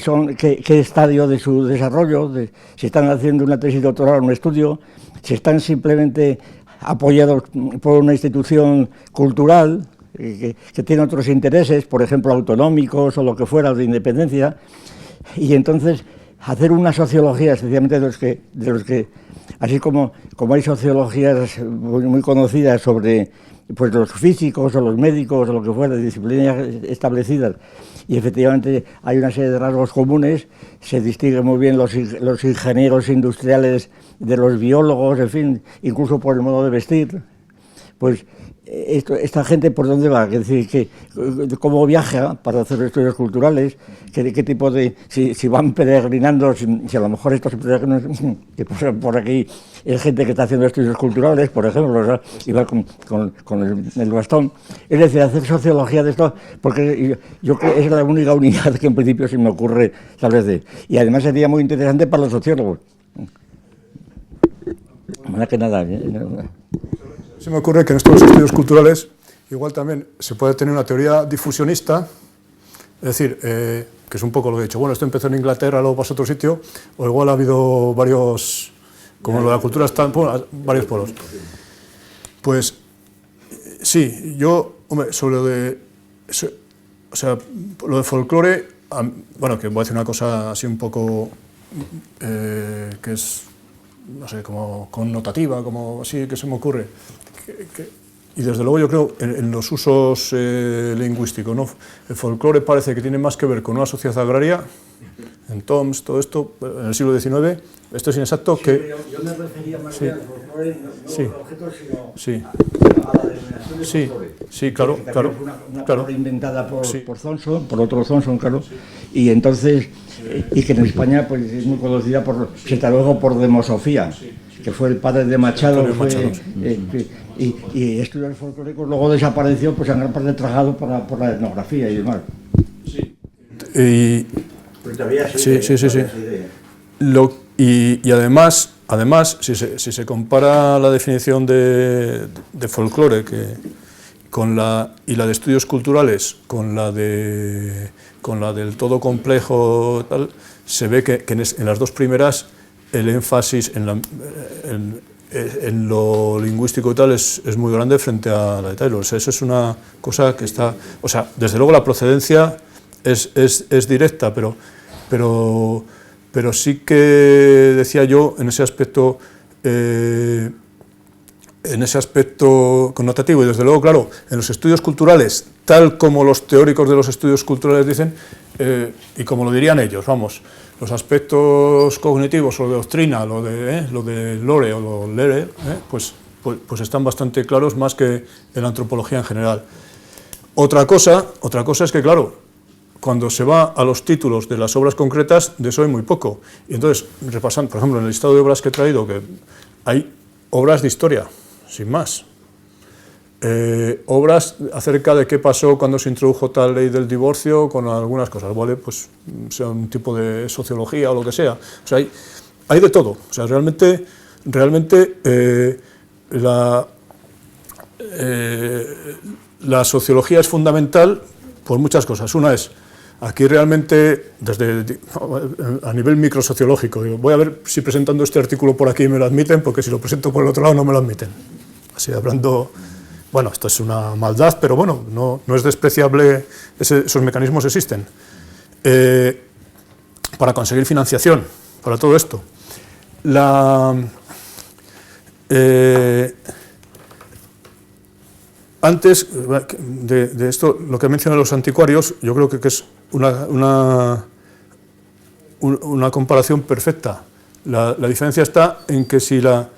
son, qué estadio de su desarrollo, si están haciendo una tesis doctoral o un estudio, si están simplemente apoyados por una institución cultural que tiene otros intereses, por ejemplo autonómicos o lo que fuera, de independencia, y entonces hacer una sociología, especialmente de los que así como hay sociologías muy conocidas sobre pues los físicos o los médicos o lo que fuera, disciplinas establecidas, y efectivamente hay una serie de rasgos comunes, se distinguen muy bien los ingenieros industriales de los biólogos, en fin, incluso por el modo de vestir, pues esta gente por dónde va, es decir, cómo viaja para hacer estudios culturales, qué tipo de, si van peregrinando, si a lo mejor estos peregrinos que pasan por aquí es gente que está haciendo estudios culturales, por ejemplo, o sea, y va con el bastón. Es decir, hacer sociología de esto, porque yo creo que es la única unidad que en principio se me ocurre establecer. Y además sería muy interesante para los sociólogos. Más que nada, Se me ocurre que en estos estudios culturales igual también se puede tener una teoría difusionista, es decir, que es un poco lo que he dicho, bueno, esto empezó en Inglaterra, luego pasó a otro sitio, o igual ha habido varios, como lo de la cultura está, varios polos. Pues sí, yo, hombre, sobre lo de, o sea, lo de folclore, bueno, que voy a decir una cosa así un poco, que es, no sé, como connotativa, como así que se me ocurre. Y desde luego yo creo en los usos lingüísticos, ¿no? El folclore parece que tiene más que ver con una sociedad agraria, en Toms, todo esto, en el siglo XIX, esto es inexacto sí, que... Yo me refería más bien al folclore, no sí, a los objetos, sino sí, a la denominación de sí, folclore. sí, claro, que claro, fue una claro. palabra inventada por Thompson, por otro Thompson, claro, Sí. y entonces, y que en España pues es muy conocida se tradujo por demosofía, que fue el padre de Machado, y estudios folclóricos luego desapareció, pues en gran parte trabajado por la etnografía y demás. Sí. Sí. Y además, si se compara la definición de folclore y la de estudios culturales con la del todo complejo, tal, se ve que en las dos primeras el énfasis en lo lingüístico y tal es muy grande frente a la de Taylor. O sea, eso es una cosa que está... O sea, desde luego la procedencia es directa, pero sí que decía yo en ese aspecto connotativo, y desde luego, claro, en los estudios culturales tal como los teóricos de los estudios culturales dicen, y como lo dirían ellos, vamos, los aspectos cognitivos o de doctrina, lo de Lore o lo Lere, pues están bastante claros, más que en la antropología en general. Otra cosa es que, claro, cuando se va a los títulos de las obras concretas, de eso hay muy poco. Y entonces, repasando, por ejemplo, en el listado de obras que he traído, que hay obras de historia, sin más. Obras acerca de qué pasó cuando se introdujo tal ley del divorcio, con algunas cosas, ¿vale? Pues sea un tipo de sociología o lo que sea. O sea, hay de todo. O sea, realmente la sociología es fundamental por muchas cosas. Una es, aquí realmente, a nivel microsociológico, digo, voy a ver si presentando este artículo por aquí me lo admiten, porque si lo presento por el otro lado no me lo admiten. Así hablando... Bueno, esto es una maldad, pero bueno, no es despreciable, esos mecanismos existen. Para conseguir financiación, para todo esto. Antes de esto, lo que mencionan los anticuarios, yo creo que es una comparación perfecta. La diferencia está en que si después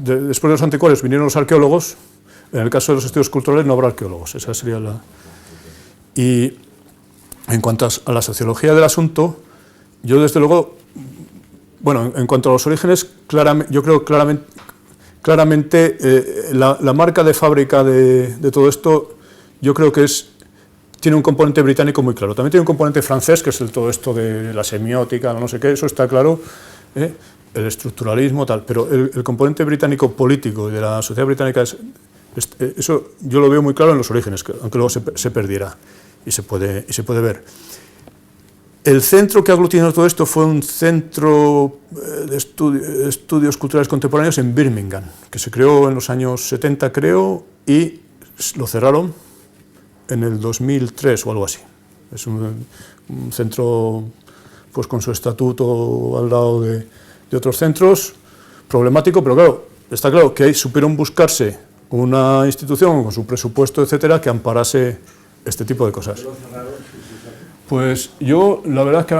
de los anticuarios vinieron los arqueólogos, en el caso de los estudios culturales no habrá arqueólogos, esa sería la... Y en cuanto a la sociología del asunto, yo desde luego, bueno, en cuanto a los orígenes, yo creo claramente la marca de fábrica de todo esto, yo creo que tiene un componente británico muy claro. También tiene un componente francés, que es todo esto de la semiótica, no sé qué, eso está claro, el estructuralismo, tal, pero el componente británico político de la sociedad británica, eso yo lo veo muy claro en los orígenes, aunque luego se perdiera y se puede ver. El centro que aglutinó todo esto fue un centro de estudios culturales contemporáneos en Birmingham, que se creó en los años 70, creo, y lo cerraron en el 2003 o algo así. Es un centro pues con su estatuto al lado de otros centros, problemático, pero claro, está claro que ahí supieron buscarse una institución con su presupuesto, etcétera, que amparase este tipo de cosas. Pues yo, la verdad es que,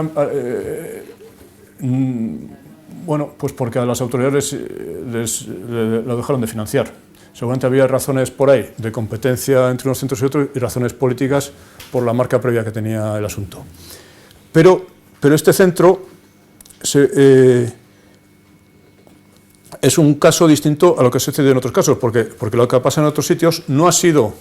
bueno, pues porque a las autoridades lo dejaron de financiar. Seguramente había razones por ahí de competencia entre unos centros y otros y razones políticas por la marca previa que tenía el asunto. Pero este centro es un caso distinto a lo que sucede en otros casos, porque lo que pasa en otros sitios no ha sido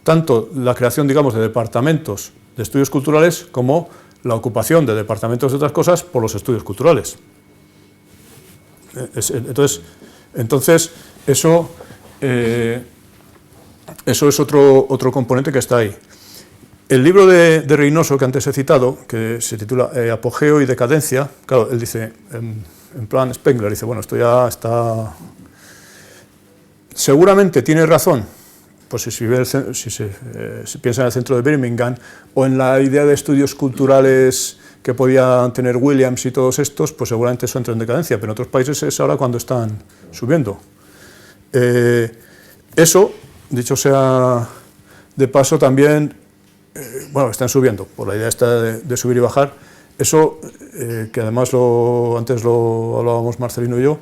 tanto la creación, digamos, de departamentos de estudios culturales como la ocupación de departamentos de otras cosas por los estudios culturales. Entonces eso es otro componente que está ahí. El libro de Reynoso, que antes he citado, que se titula Apogeo y decadencia, claro, él dice, en plan Spengler, dice, bueno, esto ya está... Seguramente tiene razón, pues si se piensa en el centro de Birmingham, o en la idea de estudios culturales que podían tener Williams y todos estos, pues seguramente eso entra en decadencia, pero en otros países es ahora cuando están subiendo. Eso, dicho sea de paso, también, bueno, están subiendo, por la idea esta de subir y bajar. Eso, que además antes lo hablábamos Marcelino y yo,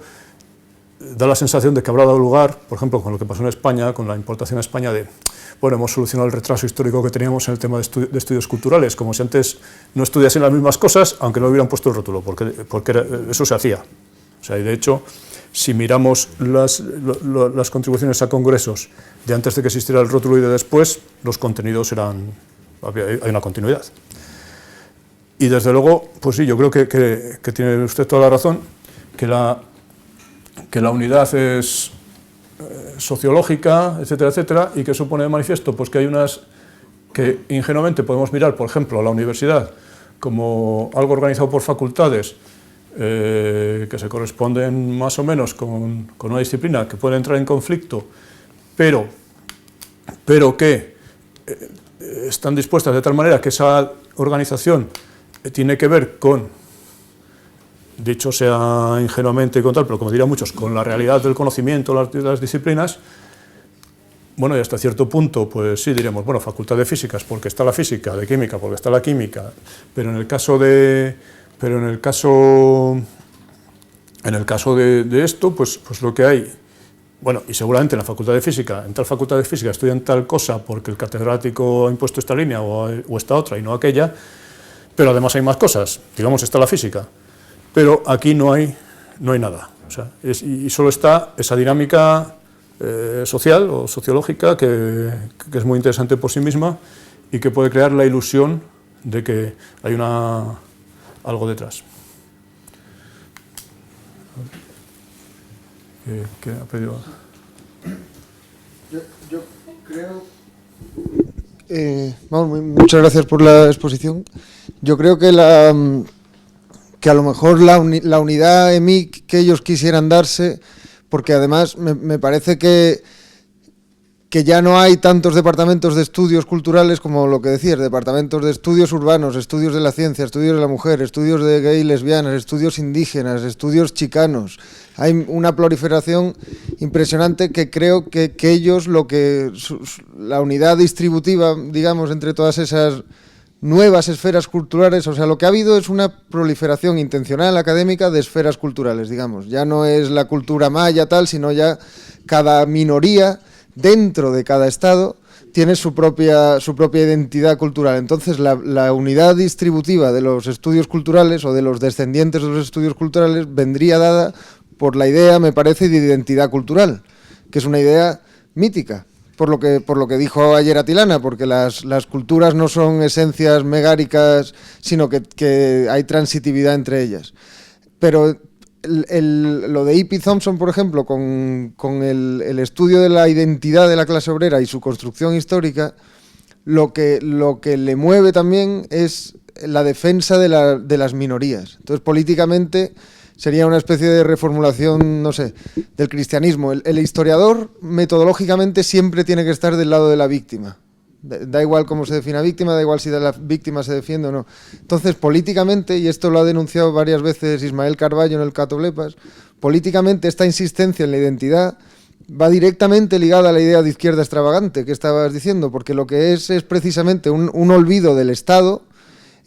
da la sensación de que habrá dado lugar, por ejemplo, con lo que pasó en España, con la importación a España de, bueno, hemos solucionado el retraso histórico que teníamos en el tema de estudios culturales, como si antes no estudiasen las mismas cosas, aunque no hubieran puesto el rótulo, porque eso se hacía. O sea, y de hecho, si miramos las contribuciones a congresos de antes de que existiera el rótulo y de después, los contenidos hay una continuidad. Y desde luego, pues sí, yo creo que tiene usted toda la razón, que la unidad es sociológica, etcétera, etcétera, y que eso pone de manifiesto pues que hay unas que ingenuamente podemos mirar, por ejemplo, a la universidad como algo organizado por facultades que se corresponden más o menos con una disciplina que puede entrar en conflicto, pero que están dispuestas de tal manera que esa organización tiene que ver con, dicho sea ingenuamente y con tal, pero como dirían muchos, con la realidad del conocimiento, las disciplinas. bueno, y hasta cierto punto, pues sí, diremos, bueno, facultad de físicas porque está la física, de química porque está la química, pero en el caso de esto, pues lo que hay, bueno, y seguramente en la facultad de física, en tal facultad de física estudian tal cosa porque el catedrático ha impuesto esta línea o esta otra y no aquella, pero además hay más cosas, digamos, está la física, pero aquí no hay nada, o sea, y solo está esa dinámica social o sociológica que es muy interesante por sí misma y que puede crear la ilusión de que hay algo detrás. ¿Qué ha pedido? Yo creo... muchas gracias por la exposición. Yo creo que a lo mejor la unidad EMIC que ellos quisieran darse, porque además me parece que ya no hay tantos departamentos de estudios culturales como lo que decías, departamentos de estudios urbanos, estudios de la ciencia, estudios de la mujer, estudios de gay y lesbianas, estudios indígenas, estudios chicanos. Hay una proliferación impresionante que creo que ellos, la unidad distributiva, digamos, entre todas esas nuevas esferas culturales, o sea, lo que ha habido es una proliferación intencional académica de esferas culturales, digamos. Ya no es la cultura maya tal, sino ya cada minoría dentro de cada estado tiene su propia identidad cultural. Entonces, la unidad distributiva de los estudios culturales o de los descendientes de los estudios culturales vendría dada por la idea, me parece, de identidad cultural, que es una idea mítica, por lo que dijo ayer Atilana, porque las culturas no son esencias megáricas, sino que hay transitividad entre ellas. Pero lo de E.P. Thompson, por ejemplo, con el estudio de la identidad de la clase obrera y su construcción histórica, lo que le mueve también es la defensa de las minorías. Entonces, políticamente sería una especie de reformulación, no sé, del cristianismo. El historiador, metodológicamente, siempre tiene que estar del lado de la víctima. Da igual cómo se defina víctima, da igual si la víctima se defiende o no. Entonces, políticamente, y esto lo ha denunciado varias veces Ismael Carballo en el Cato Blepas, políticamente esta insistencia en la identidad va directamente ligada a la idea de izquierda extravagante que estabas diciendo, porque lo que es precisamente un olvido del Estado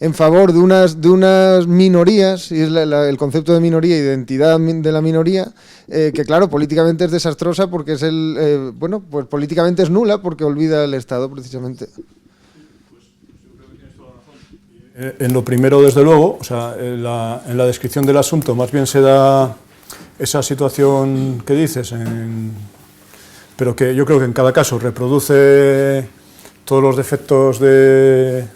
en favor de unas minorías, y es el concepto de minoría, identidad de la minoría, que claro, políticamente es desastrosa porque es pues políticamente es nula porque olvida el Estado, precisamente. En lo primero, desde luego, o sea, en la descripción del asunto más bien se da esa situación que dices, pero que yo creo que en cada caso reproduce todos los defectos de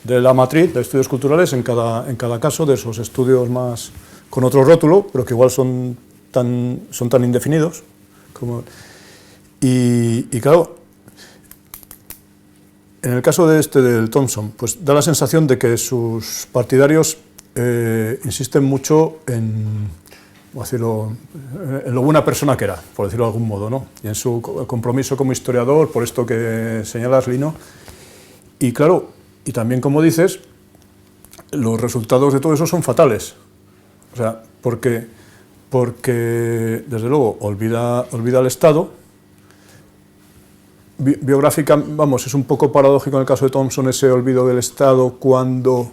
la matriz de estudios culturales en cada caso de esos estudios más con otro rótulo, pero que igual son tan indefinidos y claro, en el caso del Thompson, pues da la sensación de que sus partidarios insisten mucho en lo buena persona que era, por decirlo de algún modo, ¿no? Y en su compromiso como historiador, por esto que señalas, Lino, y claro, y también, como dices, los resultados de todo eso son fatales. O sea, porque desde luego, olvida al Estado. Biográfica, vamos, es un poco paradójico en el caso de Thompson ese olvido del Estado cuando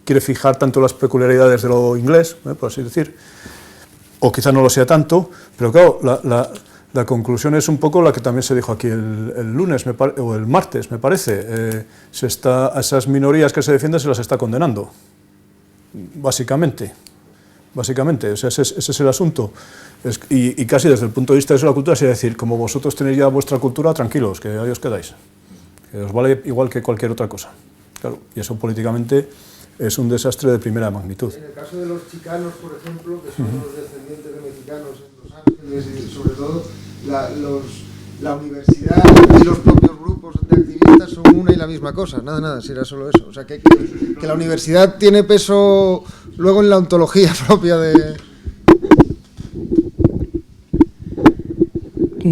quiere fijar tanto las peculiaridades de lo inglés, por así decir, o quizá no lo sea tanto, pero claro, la conclusión es un poco la que también se dijo aquí el lunes o el martes, me parece. A esas minorías que se defienden se las está condenando, básicamente. O sea, ese es el asunto. Y casi desde el punto de vista de la cultura, es decir, como vosotros tenéis ya vuestra cultura, tranquilos, que ahí os quedáis. Que os vale igual que cualquier otra cosa. Claro, y eso políticamente es un desastre de primera magnitud. En el caso de los chicanos, por ejemplo, que son los descendientes de mexicanos en Los Ángeles y sobre todo la universidad y los propios grupos de activistas son una y la misma cosa, nada, si era solo eso. O sea, que la universidad tiene peso luego en la ontología propia de...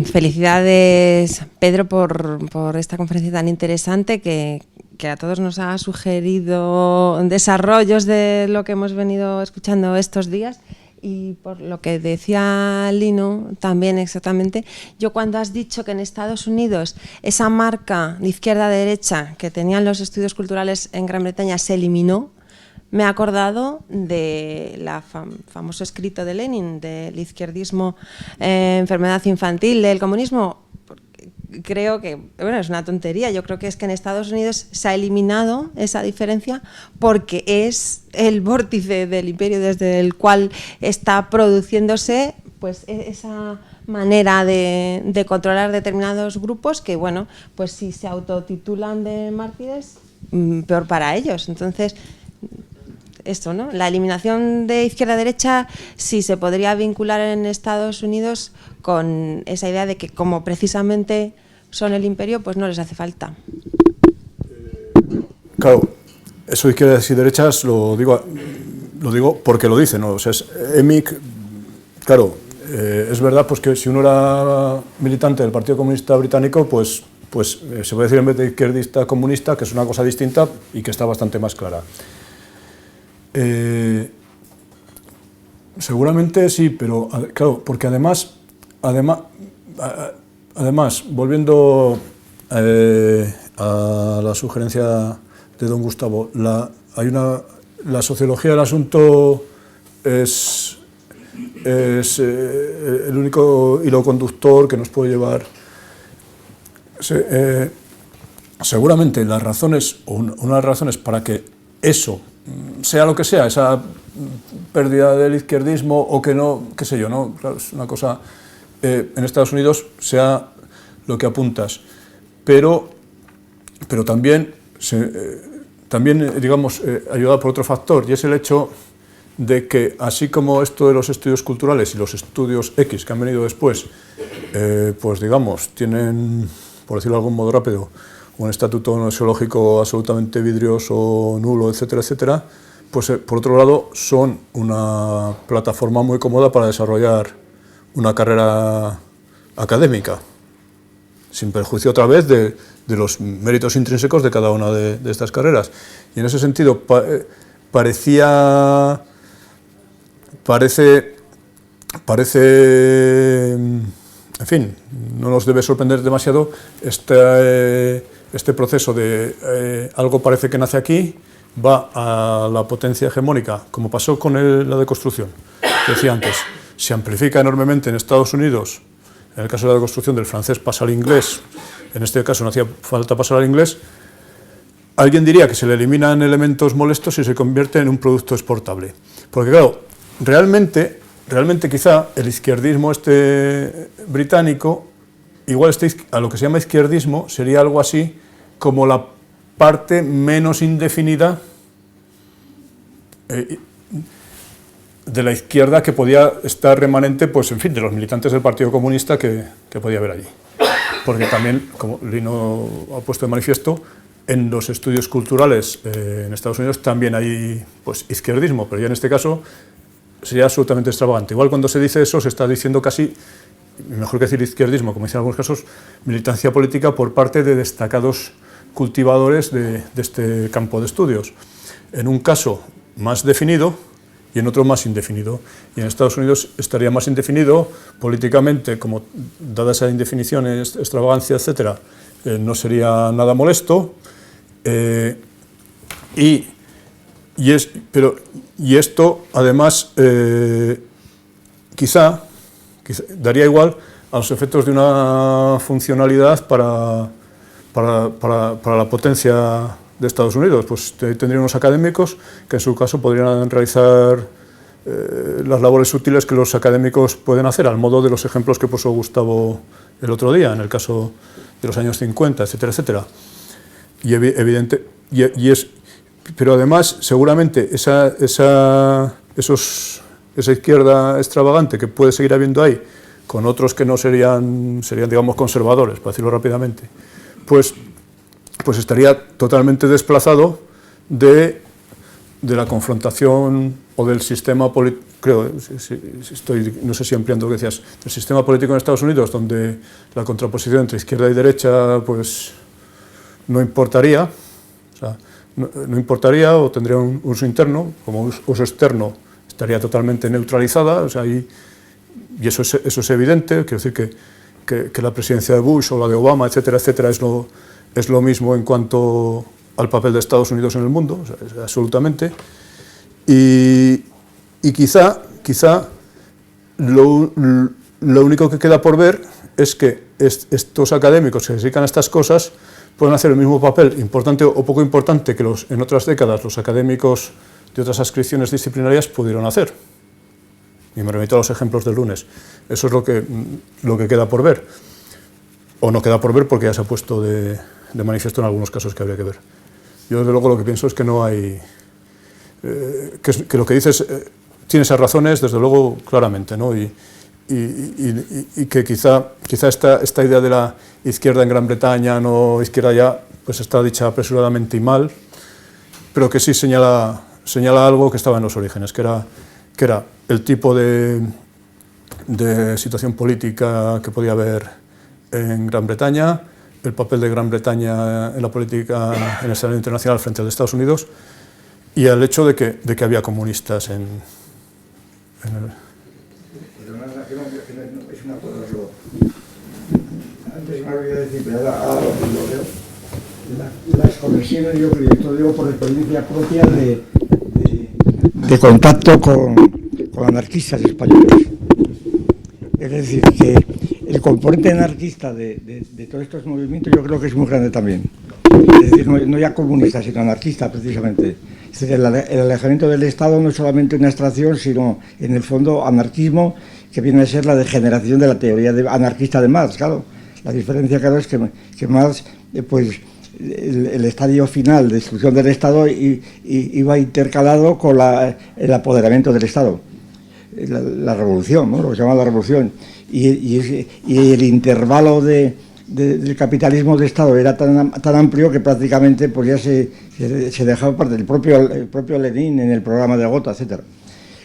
Felicidades, Pedro, por esta conferencia tan interesante que a todos nos ha sugerido desarrollos de lo que hemos venido escuchando estos días Y por lo que decía Lino, también exactamente, yo cuando has dicho que en Estados Unidos esa marca de izquierda-derecha que tenían los estudios culturales en Gran Bretaña se eliminó, me he acordado del famoso escrito de Lenin, del izquierdismo, enfermedad infantil, del comunismo. Creo que, bueno, es una tontería. Yo creo que es que en Estados Unidos se ha eliminado esa diferencia porque es el vórtice del imperio desde el cual está produciéndose pues esa manera de controlar determinados grupos que, bueno, pues si se autotitulan de mártires, peor para ellos. Entonces, esto, ¿no? La eliminación de izquierda-derecha sí se podría vincular en Estados Unidos con esa idea de que como precisamente son el imperio, pues no les hace falta. Claro, eso de izquierdas y derechas lo digo porque lo dice, ¿no? O sea, EMIC, claro, es verdad pues que si uno era militante del Partido Comunista Británico, pues se puede decir en vez de izquierdista comunista, que es una cosa distinta y que está bastante más clara. Seguramente sí, pero claro, porque además volviendo a la sugerencia de don Gustavo, la sociología del asunto es el único hilo conductor que nos puede llevar. Seguramente las razones, o una de las razones para que eso sea lo que sea, esa pérdida del izquierdismo o que no, qué sé yo, ¿no? Claro, es una cosa, en Estados Unidos sea lo que apuntas, pero también, digamos, ayudado por otro factor, y es el hecho de que, así como esto de los estudios culturales y los estudios X que han venido después, pues digamos, tienen, por decirlo de algún modo rápido, un estatuto nociológico absolutamente vidrioso, nulo, etcétera, etcétera, pues por otro lado son una plataforma muy cómoda para desarrollar una carrera académica, sin perjuicio otra vez de los méritos intrínsecos de cada una de estas carreras. Y en ese sentido parece, en fin, no nos debe sorprender demasiado este proceso de algo parece que nace aquí, va a la potencia hegemónica, como pasó con la deconstrucción, que decía antes, se amplifica enormemente en Estados Unidos. En el caso de la deconstrucción, del francés pasa al inglés, en este caso no hacía falta pasar al inglés. Alguien diría que se le eliminan elementos molestos y se convierte en un producto exportable. Porque claro, realmente quizá el izquierdismo británico, igual a lo que se llama izquierdismo, sería algo así como la parte menos indefinida de la izquierda que podía estar remanente, pues en fin, de los militantes del Partido Comunista que podía haber allí. Porque también, como Lino ha puesto de manifiesto, en los estudios culturales en Estados Unidos también hay pues izquierdismo, pero ya en este caso sería absolutamente extravagante. Igual cuando se dice eso se está diciendo casi, mejor que decir izquierdismo, como dicen en algunos casos, militancia política por parte de destacados cultivadores de este campo de estudios. En un caso más definido y en otro más indefinido. Y en Estados Unidos estaría más indefinido políticamente, como dada esa indefinición, extravagancia, etcétera, no sería nada molesto. Y esto, además, quizá daría igual a los efectos de una funcionalidad para la potencia de Estados Unidos. Pues tendría unos académicos que en su caso podrían realizar las labores útiles que los académicos pueden hacer, al modo de los ejemplos que puso Gustavo el otro día, en el caso de los años 50, etcétera, etcétera. Pero además, seguramente, esa izquierda extravagante que puede seguir habiendo ahí, con otros que no serían digamos, conservadores, para decirlo rápidamente, pues estaría totalmente desplazado de la confrontación o del sistema político, creo, no sé si ampliando lo que decías, del sistema político en Estados Unidos, donde la contraposición entre izquierda y derecha pues no importaría, o sea, no importaría, o tendría un uso interno, como uso externo estaría totalmente neutralizada, o sea, y eso es evidente. Quiero decir que la presidencia de Bush o la de Obama, etcétera, etcétera, es lo mismo en cuanto al papel de Estados Unidos en el mundo, o sea, absolutamente. Y quizá lo único que queda por ver es que estos académicos que se dedican a estas cosas pueden hacer el mismo papel, importante o poco importante, que en otras décadas los académicos de otras adscripciones disciplinarias pudieron hacer. Y me remito a los ejemplos del lunes. Eso es lo que queda por ver. O no queda por ver porque ya se ha puesto de manifiesto en algunos casos que habría que ver. Yo, desde luego, lo que pienso es que no hay... que lo que dices tiene esas razones, desde luego, claramente, ¿no? Y que quizá esta idea de la izquierda en Gran Bretaña, no izquierda ya, pues está dicha apresuradamente y mal, pero que sí señala algo que estaba en los orígenes, que era el tipo de situación política que podía haber en Gran Bretaña, el papel de Gran Bretaña en la política, en el escenario internacional frente al de Estados Unidos, y el hecho de que había comunistas en el... Es una cosa solo. Antes me había decir, pero ahora lo veo. Las conexiones, yo creo, esto digo por experiencia propia de contacto con anarquistas españoles. Es decir, que el componente anarquista de todos estos movimientos yo creo que es muy grande también. Es decir, no ya comunista, sino anarquista, precisamente. Es decir, el alejamiento del Estado no es solamente una abstracción, sino, en el fondo, anarquismo, que viene a ser la degeneración de la teoría anarquista de Marx, claro. La diferencia, claro, es que Marx, pues, el estadio final de destrucción del Estado iba intercalado con el apoderamiento del Estado. La revolución, ¿no? Lo que se llama la revolución. Y el intervalo del capitalismo de Estado era tan amplio que prácticamente pues ya se dejaba parte del propio Lenin en el programa de Gotha, etc.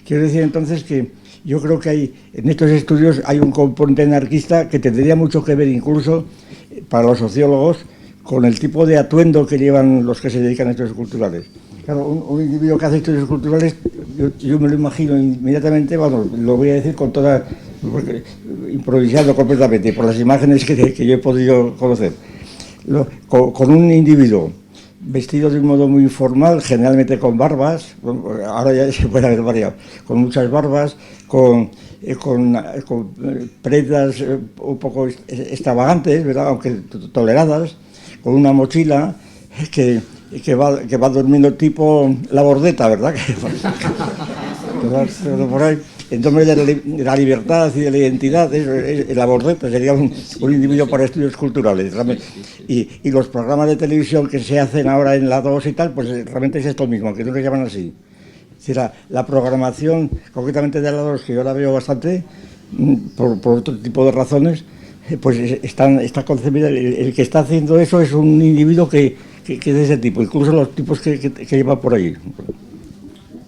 Quiero decir entonces que yo creo que en estos estudios hay un componente anarquista que tendría mucho que ver incluso para los sociólogos con el tipo de atuendo que llevan los que se dedican a estudios culturales. Claro, un individuo que hace estudios culturales, yo me lo imagino inmediatamente, bueno, lo voy a decir con toda... improvisando completamente por las imágenes que yo he podido conocer, con un individuo vestido de un modo muy informal, generalmente con barbas, ahora ya se puede haber variado, con muchas barbas, con prendas un poco extravagantes, ¿verdad? Aunque toleradas, con una mochila que va durmiendo tipo la bordeta, ¿verdad? Por ahí. En nombre de la libertad y de la identidad, la bordeta sería un individuo para estudios culturales. Y los programas de televisión que se hacen ahora en la 2 y tal, pues realmente es esto mismo, aunque no lo llaman así. Es decir, la programación, concretamente de la 2, que yo la veo bastante, por otro tipo de razones, pues está concebida. El que está haciendo eso es un individuo que es de ese tipo, incluso los tipos que lleva por ahí.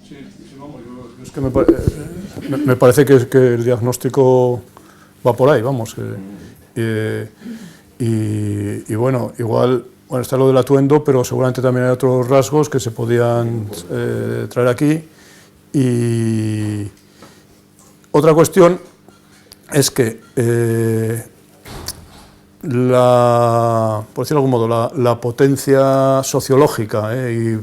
Sí, vamos, es que me parece que el diagnóstico va por ahí, vamos. Y bueno, igual, está lo del atuendo, pero seguramente también hay otros rasgos que se podían traer aquí. Y otra cuestión es que, por decirlo de algún modo, la potencia sociológica y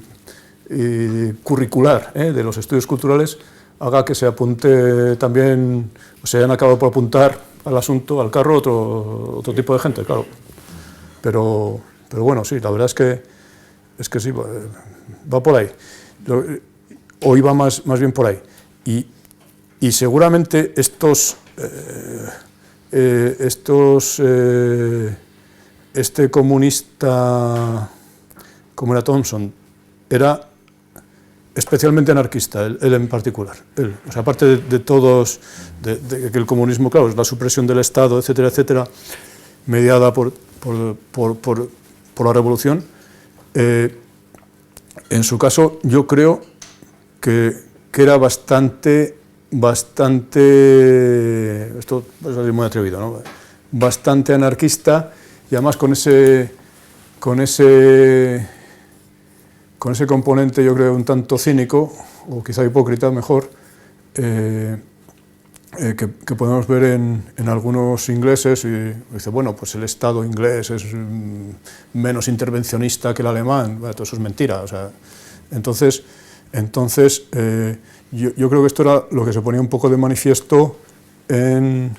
curricular de los estudios culturales haga que se apunte también, o se hayan acabado por apuntar al asunto, al carro, otro tipo de gente, claro. Pero bueno, sí, la verdad es que sí, va por ahí. O iba más bien por ahí. Y seguramente este comunista, como era Thompson, era especialmente anarquista, él en particular. O sea, aparte de todos, de que el comunismo, claro, es la supresión del Estado, etcétera, etcétera, mediada por la revolución. En su caso, yo creo que era bastante, esto es muy atrevido, ¿no? Bastante anarquista, y además con ese componente, yo creo, un tanto cínico, o quizá hipócrita, mejor, que podemos ver en algunos ingleses, y dice, bueno, pues el Estado inglés es menos intervencionista que el alemán. Bueno, todo eso es mentira. O sea, entonces yo creo que esto era lo que se ponía un poco de manifiesto en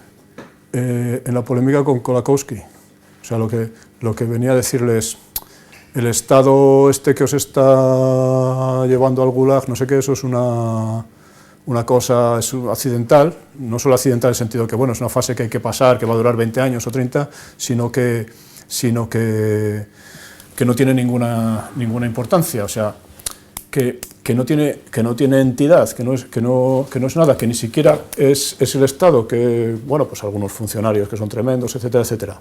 la polémica con Kolakowski. O sea, lo que venía a decirles, el Estado este que os está llevando al Gulag, no sé qué, eso es una cosa accidental, no solo accidental en el sentido que, bueno, es una fase que hay que pasar, que va a durar 20 años o 30, sino que no tiene ninguna importancia, o sea, que no tiene entidad, que no es nada, que ni siquiera es el Estado, que, bueno, pues algunos funcionarios que son tremendos, etcétera, etcétera.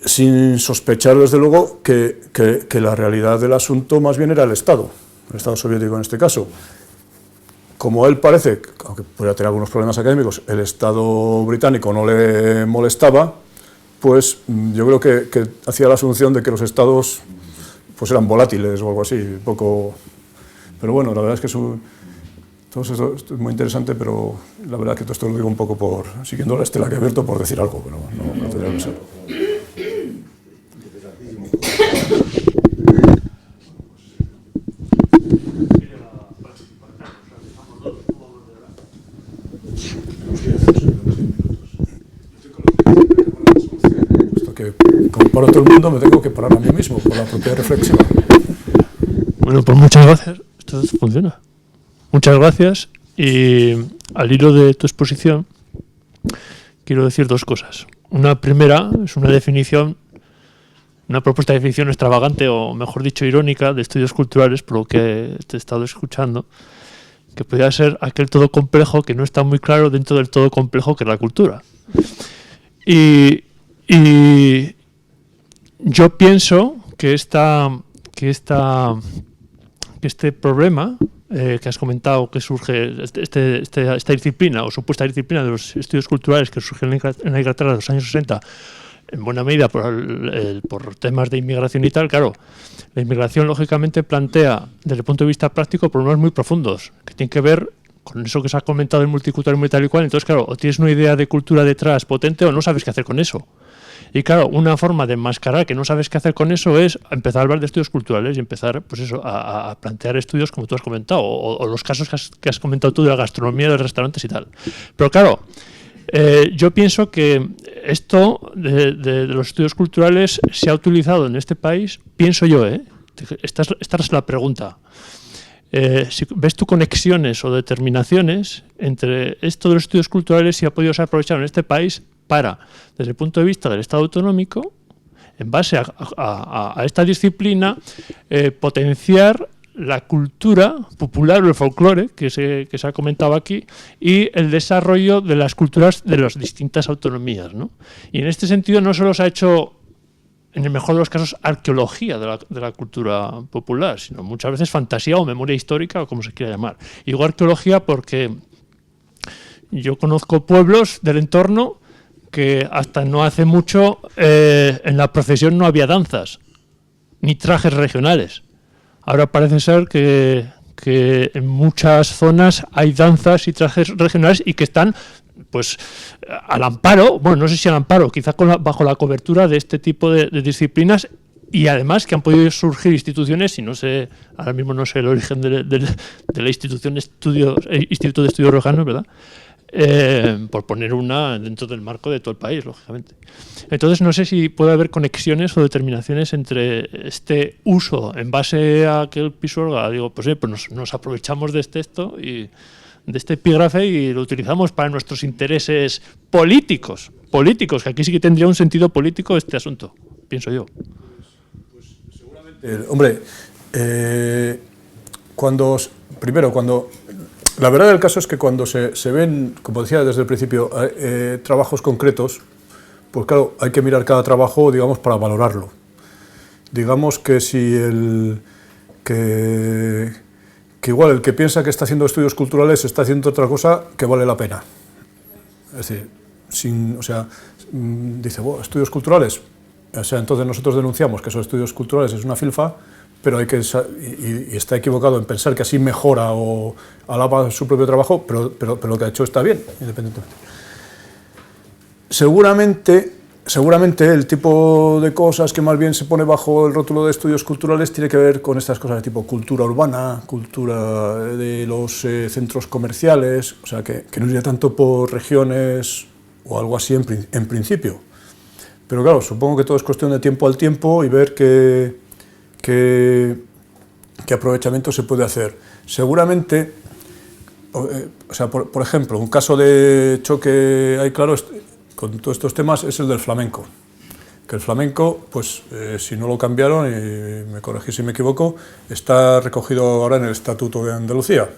Sin sospechar, desde luego, que la realidad del asunto más bien era el Estado soviético en este caso. Como él parece, aunque podría tener algunos problemas académicos, el Estado británico no le molestaba, pues yo creo que hacía la asunción de que los Estados pues eran volátiles o algo así, un poco. Pero bueno, la verdad es que todo esto es muy interesante, pero la verdad es que todo esto lo digo un poco siguiendo la estela que he abierto por decir algo, pero no tendría que ser. Como para todo el mundo, me tengo que parar a mí mismo por la propia reflexión. Bueno, pues muchas gracias. Esto funciona. Muchas gracias. Y al hilo de tu exposición, quiero decir dos cosas. Una primera es una definición, una propuesta de definición extravagante, o mejor dicho, irónica, de estudios culturales, por lo que te he estado escuchando, que podría ser aquel todo complejo que no está muy claro dentro del todo complejo que es la cultura. Y yo pienso que este problema que has comentado, que surge esta disciplina o supuesta disciplina de los estudios culturales que surge en la Inglaterra de los años 60, en buena medida por temas de inmigración y tal, claro, la inmigración lógicamente plantea desde el punto de vista práctico problemas muy profundos que tienen que ver con eso que se ha comentado del multiculturalismo y tal y cual. Entonces, claro, o tienes una idea de cultura detrás potente o no sabes qué hacer con eso. Y claro, una forma de enmascarar que no sabes qué hacer con eso es empezar a hablar de estudios culturales y empezar, pues eso, a plantear estudios como tú has comentado, o los casos que has comentado tú de la gastronomía, de los restaurantes y tal. Pero claro, yo pienso que esto de los estudios culturales se ha utilizado en este país, pienso yo, esta es la pregunta. Si ves tú conexiones o determinaciones entre esto de los estudios culturales, si ha podido ser aprovechado en este país para, desde el punto de vista del Estado autonómico, en base a esta disciplina, potenciar la cultura popular o el folclore que se ha comentado aquí y el desarrollo de las culturas de las distintas autonomías, ¿no? Y en este sentido no solo se ha hecho, en el mejor de los casos, arqueología de la cultura popular, sino muchas veces fantasía o memoria histórica o como se quiera llamar. Y digo arqueología porque yo conozco pueblos del entorno que hasta no hace mucho en la procesión no había danzas, ni trajes regionales. Ahora parece ser que en muchas zonas hay danzas y trajes regionales y que están pues al amparo, bueno, no sé si al amparo, quizá bajo la cobertura de este tipo de disciplinas, y además que han podido surgir instituciones, y no sé, ahora mismo no sé el origen de la institución Instituto de Estudios Rojanos, ¿verdad? Por poner una dentro del marco de todo el país, lógicamente. Entonces no sé si puede haber conexiones o determinaciones entre este uso en base a que el Pisuerga, digo, pues nos aprovechamos de este texto y de este epígrafe y lo utilizamos para nuestros intereses políticos, que aquí sí que tendría un sentido político este asunto, pienso yo. Pues seguramente, hombre, cuando la verdad del caso es que cuando se ven, como decía desde el principio, trabajos concretos, pues claro, hay que mirar cada trabajo, digamos, para valorarlo. Digamos que si que igual el que piensa que está haciendo estudios culturales está haciendo otra cosa que vale la pena. Es decir, dice, bueno, estudios culturales, o sea, entonces nosotros denunciamos que esos estudios culturales es una filfa, pero hay que, y está equivocado en pensar que así mejora o alaba su propio trabajo, pero lo que ha hecho está bien, independientemente. Seguramente el tipo de cosas que más bien se pone bajo el rótulo de estudios culturales tiene que ver con estas cosas de tipo cultura urbana, cultura de los centros comerciales, o sea, que no iría tanto por regiones o algo así en principio. Pero claro, supongo que todo es cuestión de tiempo al tiempo y ver qué aprovechamiento se puede hacer. Seguramente, o sea, por ejemplo, un caso de choque hay claro con todos estos temas es el del flamenco. Que el flamenco, pues si no lo cambiaron, y me corregí si me equivoco, está recogido ahora en el Estatuto de Andalucía,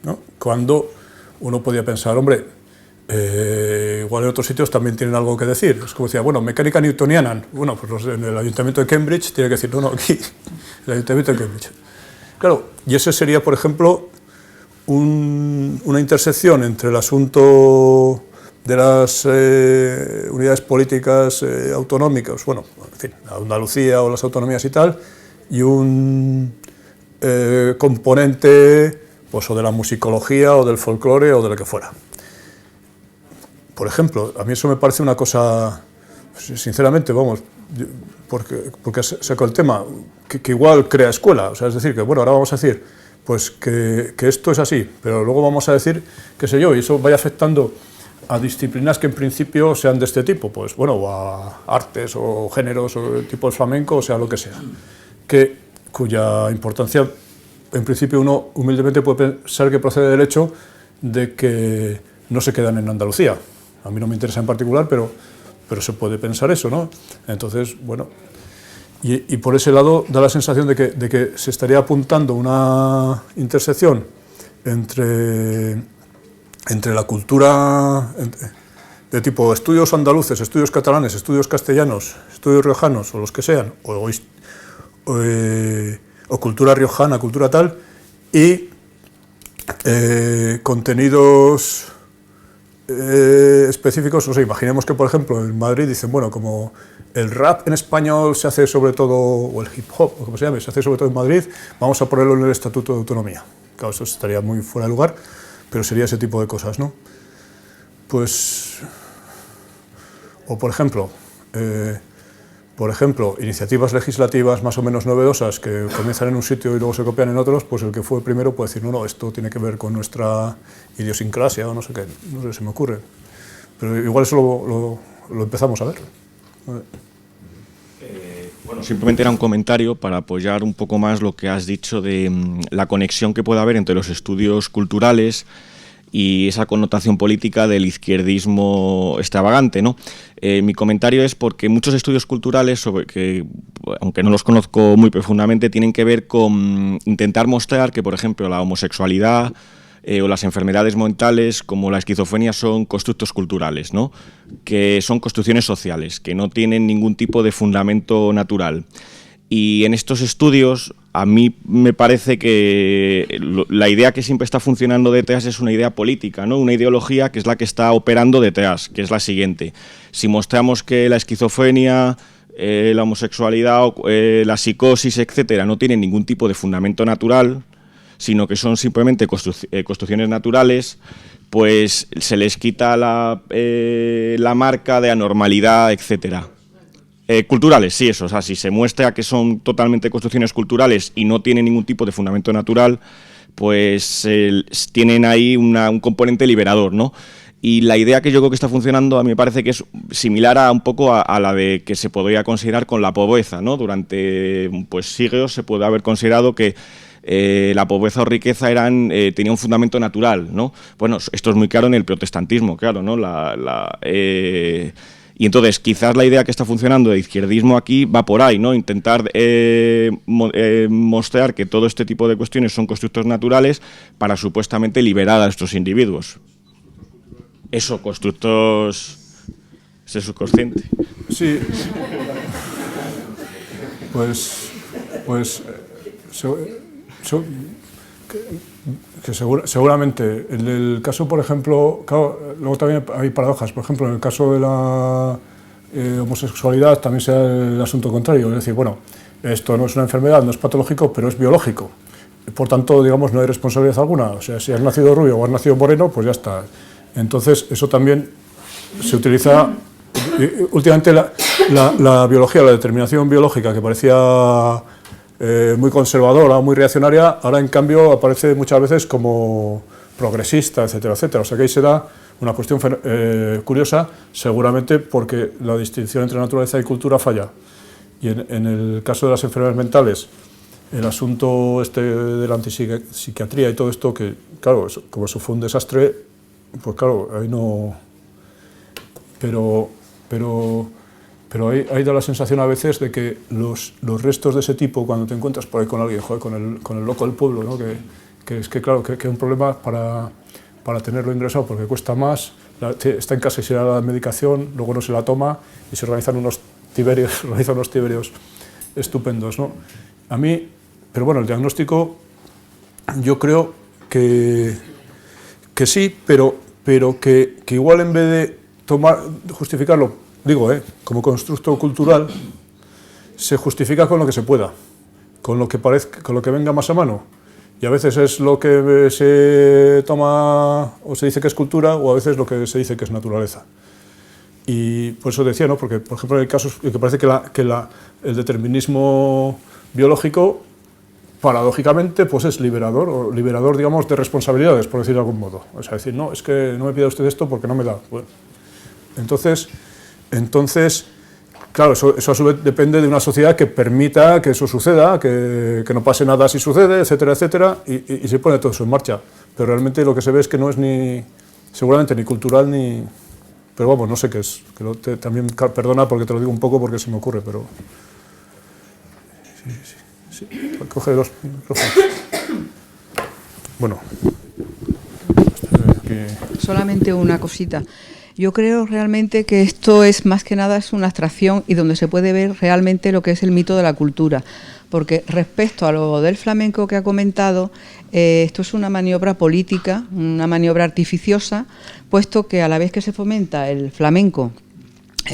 ¿no? Cuando uno podía pensar, hombre, igual en otros sitios también tienen algo que decir. Es como decía, bueno, mecánica newtoniana. Bueno, pues en el Ayuntamiento de Cambridge tiene que decir, no, aquí, el Ayuntamiento de Cambridge. Claro, y ese sería, por ejemplo, una intersección entre el asunto de las unidades políticas autonómicas, bueno, en fin, Andalucía o las autonomías y tal, y un componente, pues, o de la musicología o del folclore o de lo que fuera. Por ejemplo, a mí eso me parece una cosa, sinceramente, vamos, porque saco el tema, que igual crea escuela, o sea, es decir, que bueno, ahora vamos a decir, pues que esto es así, pero luego vamos a decir, qué sé yo, y eso vaya afectando a disciplinas que en principio sean de este tipo, pues bueno, o a artes o géneros o tipo el flamenco, o sea, lo que sea, cuya importancia, en principio uno humildemente puede pensar que procede del hecho de que no se quedan en Andalucía. A mí no me interesa en particular, pero se puede pensar eso, ¿no? Entonces, bueno, y por ese lado da la sensación de que se estaría apuntando una intersección entre la cultura de tipo estudios andaluces, estudios catalanes, estudios castellanos, estudios riojanos o los que sean, o cultura riojana, cultura tal, y contenidos específicos. O sea, imaginemos que, por ejemplo, en Madrid dicen, bueno, como el rap en español se hace sobre todo, o el hip hop, o como se llame, se hace sobre todo en Madrid, vamos a ponerlo en el Estatuto de Autonomía. Claro, eso estaría muy fuera de lugar, pero sería ese tipo de cosas, ¿no? Pues, o por ejemplo, iniciativas legislativas más o menos novedosas que comienzan en un sitio y luego se copian en otros, pues el que fue primero puede decir, no, esto tiene que ver con nuestra idiosincrasia o no sé qué, no sé, se me ocurre. Pero igual eso lo empezamos a ver. Bueno, simplemente era un comentario para apoyar un poco más lo que has dicho de la conexión que puede haber entre los estudios culturales y esa connotación política del izquierdismo extravagante, ¿no? Mi comentario es porque muchos estudios culturales, aunque no los conozco muy profundamente, tienen que ver con intentar mostrar que, por ejemplo, la homosexualidad o las enfermedades mentales como la esquizofrenia son constructos culturales, ¿no? Que son construcciones sociales, que no tienen ningún tipo de fundamento natural. Y en estos estudios a mí me parece que la idea que siempre está funcionando detrás es una idea política, ¿no? Una ideología que es la que está operando detrás, que es la siguiente. Si mostramos que la esquizofrenia, la homosexualidad, la psicosis, etcétera, no tienen ningún tipo de fundamento natural, sino que son simplemente construcciones naturales, pues se les quita la marca de anormalidad, etcétera. Culturales, sí, eso. O sea, si se muestra que son totalmente construcciones culturales y no tienen ningún tipo de fundamento natural, pues tienen ahí un componente liberador, ¿no? Y la idea que yo creo que está funcionando a mí me parece que es similar un poco a la de que se podría considerar con la pobreza, ¿no? Durante pues siglos se puede haber considerado que la pobreza o riqueza tenía un fundamento natural, ¿no? Bueno, esto es muy claro en el protestantismo, claro, ¿no? Y entonces quizás la idea que está funcionando de izquierdismo aquí va por ahí, ¿no? Intentar mostrar que todo este tipo de cuestiones son constructos naturales para supuestamente liberar a estos individuos. Eso, constructos... ¿Es el subconsciente? Sí. Seguramente. En el caso, por ejemplo, claro, luego también hay paradojas. Por ejemplo, en el caso de la homosexualidad también sea el asunto contrario. Es decir, bueno, esto no es una enfermedad, no es patológico, pero es biológico. Por tanto, digamos, no hay responsabilidad alguna. O sea, si has nacido rubio o has nacido moreno, pues ya está. Entonces, eso también se utiliza. Últimamente la biología, la determinación biológica, que parecía muy conservadora, muy reaccionaria, ahora en cambio aparece muchas veces como progresista, etcétera, etcétera. O sea que ahí se da una cuestión curiosa, seguramente porque la distinción entre naturaleza y cultura falla. Y en el caso de las enfermedades mentales, el asunto de la antipsiquiatría y todo esto, que claro, como eso fue un desastre, pues claro, ahí no... Pero ahí da la sensación a veces de que los restos de ese tipo, cuando te encuentras por ahí con alguien, joder, con el loco del pueblo, ¿no? que es que claro, que es un problema para tenerlo ingresado, porque cuesta más, está en casa y se da la medicación, luego no se la toma y se organizan unos tiberios estupendos, ¿no? A mí, pero bueno, el diagnóstico yo creo que sí, pero que igual en vez de justificarlo, digo, como constructo cultural, se justifica con lo que se pueda, con lo que venga más a mano. Y a veces es lo que se toma o se dice que es cultura, o a veces lo que se dice que es naturaleza. Y por eso decía, ¿no? Porque, por ejemplo, en el caso que parece que el determinismo biológico, paradójicamente, pues es liberador, digamos, de responsabilidades, por decirlo de algún modo. O sea, decir, no, es que no me pida usted esto porque no me da. Bueno, entonces, claro, eso a su vez depende de una sociedad que permita que eso suceda, que no pase nada si sucede, etcétera, etcétera, y se pone todo eso en marcha. Pero realmente lo que se ve es que no es seguramente ni cultural ni... Pero vamos, no sé qué es. También perdona porque te lo digo un poco porque se me ocurre, pero... Sí. Coge los micrófonos. Bueno. Solamente una cosita. Yo creo realmente que esto es más que nada es una abstracción y donde se puede ver realmente lo que es el mito de la cultura, porque respecto a lo del flamenco que ha comentado, esto es una maniobra política, una maniobra artificiosa, puesto que a la vez que se fomenta el flamenco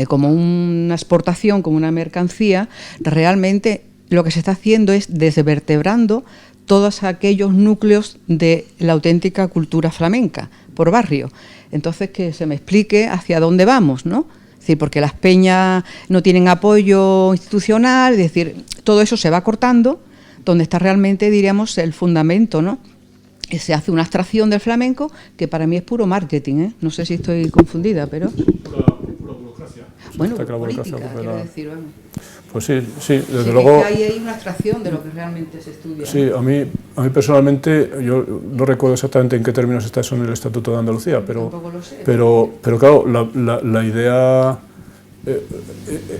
como una exportación, como una mercancía, realmente lo que se está haciendo es desvertebrando todos aquellos núcleos de la auténtica cultura flamenca por barrio. Entonces, que se me explique hacia dónde vamos, ¿no? Es decir, porque las peñas no tienen apoyo institucional, es decir, todo eso se va cortando, donde está realmente, diríamos, el fundamento, ¿no? Se hace una abstracción del flamenco que para mí es puro marketing, ¿eh? No sé si estoy confundida, pero... Pura burocracia. Bueno, política, quiero decir, vamos. Pues sí, desde sí, luego... Que hay una abstracción de lo que realmente se estudia. Sí, a mí personalmente, yo no recuerdo exactamente en qué términos está eso en el Estatuto de Andalucía, pero claro, la idea,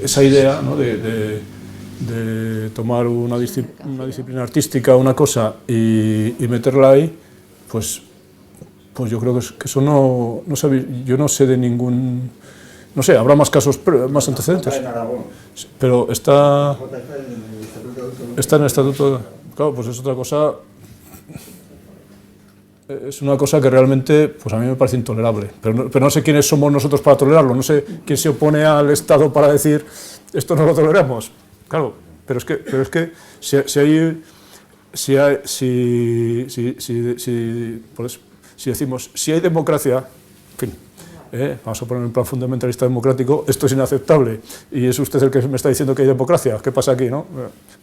esa idea, ¿no? de tomar una disciplina artística, una cosa, y meterla ahí, pues yo creo que eso no yo no sé de ningún... No sé, habrá más casos, más antecedentes, pero está en el Estatuto. Claro, pues es otra cosa, es una cosa que realmente pues a mí me parece intolerable, pero no sé quiénes somos nosotros para tolerarlo, no sé quién se opone al Estado para decir esto no lo toleramos. Claro, pero es que si decimos, si hay democracia, en fin, vamos a poner un plan fundamentalista democrático, esto es inaceptable, y es usted el que me está diciendo que hay democracia, ¿qué pasa aquí, no?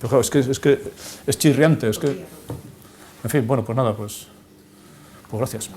Pero claro, es que es chirriante, en fin, bueno, pues nada, pues gracias.